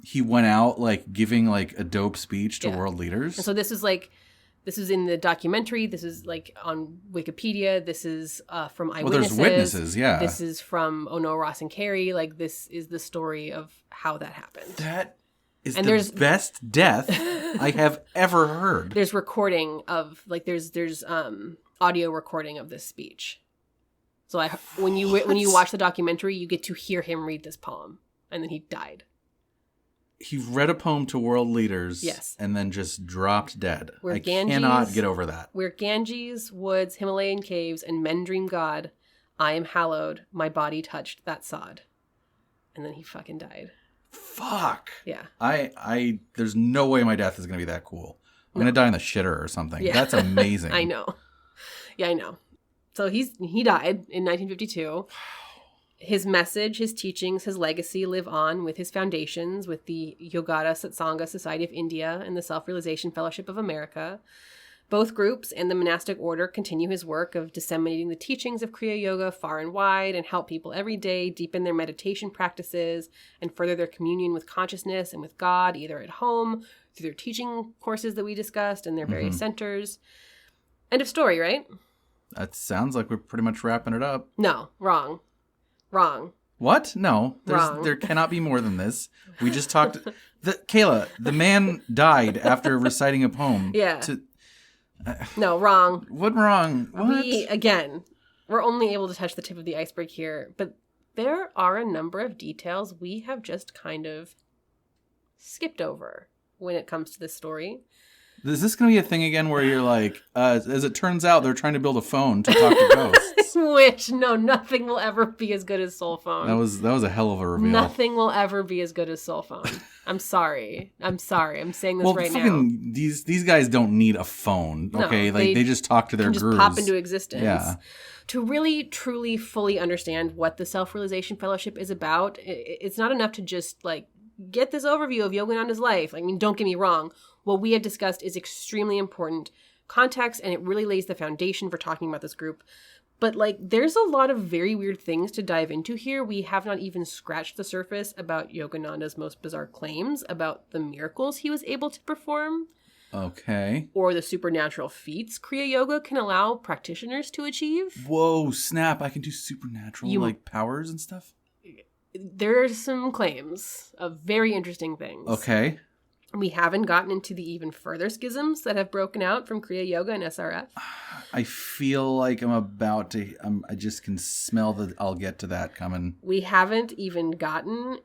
he went out like giving like a dope speech to world leaders. And so this is in the documentary. This is like on Wikipedia. This is from eyewitnesses. Well, there's witnesses, yeah. This is from Ono, Ross, and Carey. Like, this is the story of how that happened. That is the best death I have ever heard. There's recording of, like, there's audio recording of this speech. So when you watch the documentary, you get to hear him read this poem, and then he died. He read a poem to world leaders, yes, and then just dropped dead. I cannot get over that. "Where Ganges, woods, Himalayan caves, and men dream God, I am hallowed, my body touched that sod." And then he fucking died. Fuck. Yeah. I there's no way my death is going to be that cool. I'm going to die in the shitter or something. Yeah. That's amazing. I know. Yeah, I know. So he died in 1952. His message, his teachings, his legacy live on with his foundations, with the Yogara Satsanga Society of India and the Self-Realization Fellowship of America. Both groups and the monastic order continue his work of disseminating the teachings of Kriya Yoga far and wide and help people every day deepen their meditation practices and further their communion with consciousness and with God, either at home, through their teaching courses that we discussed and their various centers. End of story, right? That sounds like we're pretty much wrapping it up. No, wrong. What? No, there cannot be more than this. We just talked. Kayla, the man died after reciting a poem. Yeah. No, wrong. What wrong? What? We're only able to touch the tip of the iceberg here, but there are a number of details we have just kind of skipped over when it comes to this story. Is this going to be a thing again where you're like, as it turns out, they're trying to build a phone to talk to ghosts? Which, no, nothing will ever be as good as Soul Phone. That was a hell of a reveal. Nothing will ever be as good as Soul Phone. I'm sorry. I'm saying this right now. These guys don't need a phone, okay? No, they just talk to their gurus. Just pop into existence. Yeah. To really, truly, fully understand what the Self-Realization Fellowship is about, it's not enough to just, like, get this overview of Yogananda's life. I mean, don't get me wrong. What we have discussed is extremely important context, and it really lays the foundation for talking about this group. But, like, there's a lot of very weird things to dive into here. We have not even scratched the surface about Yogananda's most bizarre claims, about the miracles he was able to perform. Okay. Or the supernatural feats Kriya Yoga can allow practitioners to achieve. Whoa, snap. I can do supernatural, powers and stuff? There are some claims of very interesting things. Okay. We haven't gotten into the even further schisms that have broken out from Kriya Yoga and SRF. I feel like I'm about to... I just can smell that I'll get to that coming. We haven't even gotten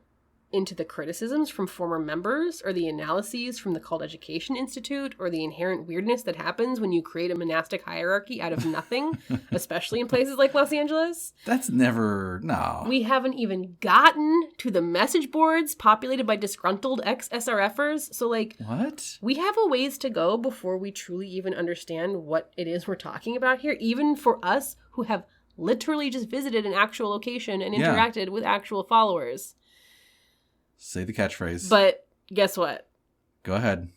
into the criticisms from former members or the analyses from the Cult Education Institute or the inherent weirdness that happens when you create a monastic hierarchy out of nothing, especially in places like Los Angeles. That's never... No. We haven't even gotten to the message boards populated by disgruntled ex-SRFers. So, like... What? We have a ways to go before we truly even understand what it is we're talking about here, even for us who have literally just visited an actual location and interacted with actual followers. Say the catchphrase. But guess what? Go ahead.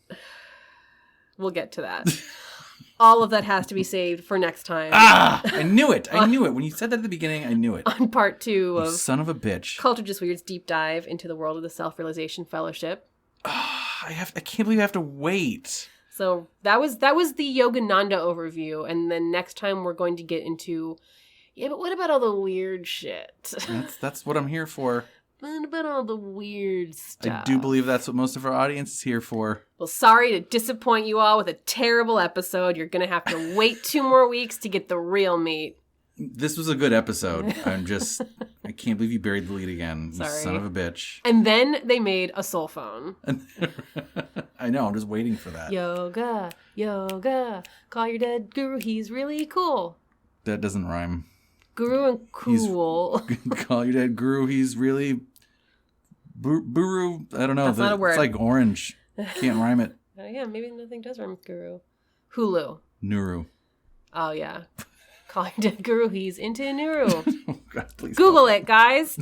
We'll get to that. All of that has to be saved for next time. I knew it. I knew it. When you said that at the beginning, I knew it. On part 2 of... Son of a bitch. Culture Just Weird's deep dive into the world of the Self-Realization Fellowship. I can't believe I have to wait. So that was the Yogananda overview. And then next time we're going to get into... Yeah, but what about all the weird shit? That's what I'm here for. What about all the weird stuff? I do believe that's what most of our audience is here for. Well, sorry to disappoint you all with a terrible episode. You're going to have to wait 2 more weeks to get the real meat. This was a good episode. I can't believe you buried the lead again. Sorry. You son of a bitch. And then they made a soul phone. I know, I'm just waiting for that. Yoga, call your dead guru, he's really cool. That doesn't rhyme. Guru and cool. Call your dead guru, he's really... Buru, I don't know. That's not a word. It's like orange. Can't rhyme it. Yeah, maybe nothing does rhyme with guru. Hulu. Nuru. Oh, yeah. Call your dead guru, he's into Nuru. Oh, God, please Google it, guys.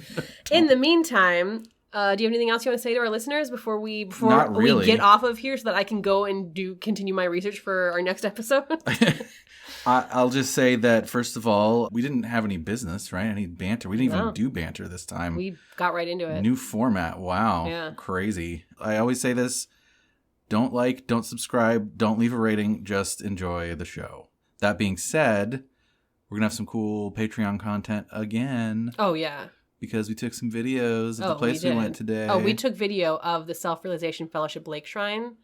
In the meantime, do you have anything else you want to say to our listeners before we get off of here so that I can go and continue my research for our next episode? I'll just say that, first of all, we didn't have any business, right? Any banter. We didn't even do banter this time. We got right into it. New format. Wow. Yeah. Crazy. I always say this. Don't like, don't subscribe, don't leave a rating. Just enjoy the show. That being said, we're going to have some cool Patreon content again. Oh, yeah. Because we took some videos of the place we went today. Oh, we took video of the Self-Realization Fellowship Lake Shrine.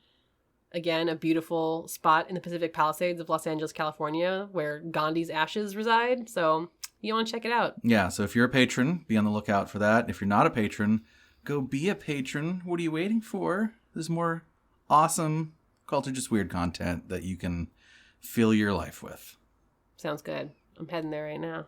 Again, a beautiful spot in the Pacific Palisades of Los Angeles, California, where Gandhi's ashes reside. So you want to check it out. Yeah, so if you're a patron, be on the lookout for that. If you're not a patron, go be a patron. What are you waiting for? There's more awesome Culture Just Weird content that you can fill your life with. Sounds good. I'm heading there right now.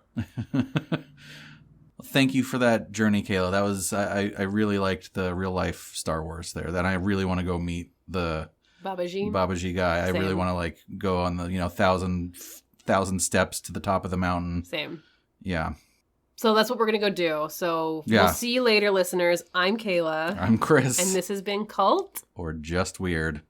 Thank you for that journey, Kayla. That was I really liked the real life Star Wars there. That I really want to go meet the Babaji guy. Same. I really want to go on the 1,000 steps to the top of the mountain. Same. Yeah. So that's what we're gonna go do. So We'll see you later, listeners. I'm Kayla. I'm Chris. And this has been Cult or Just Weird.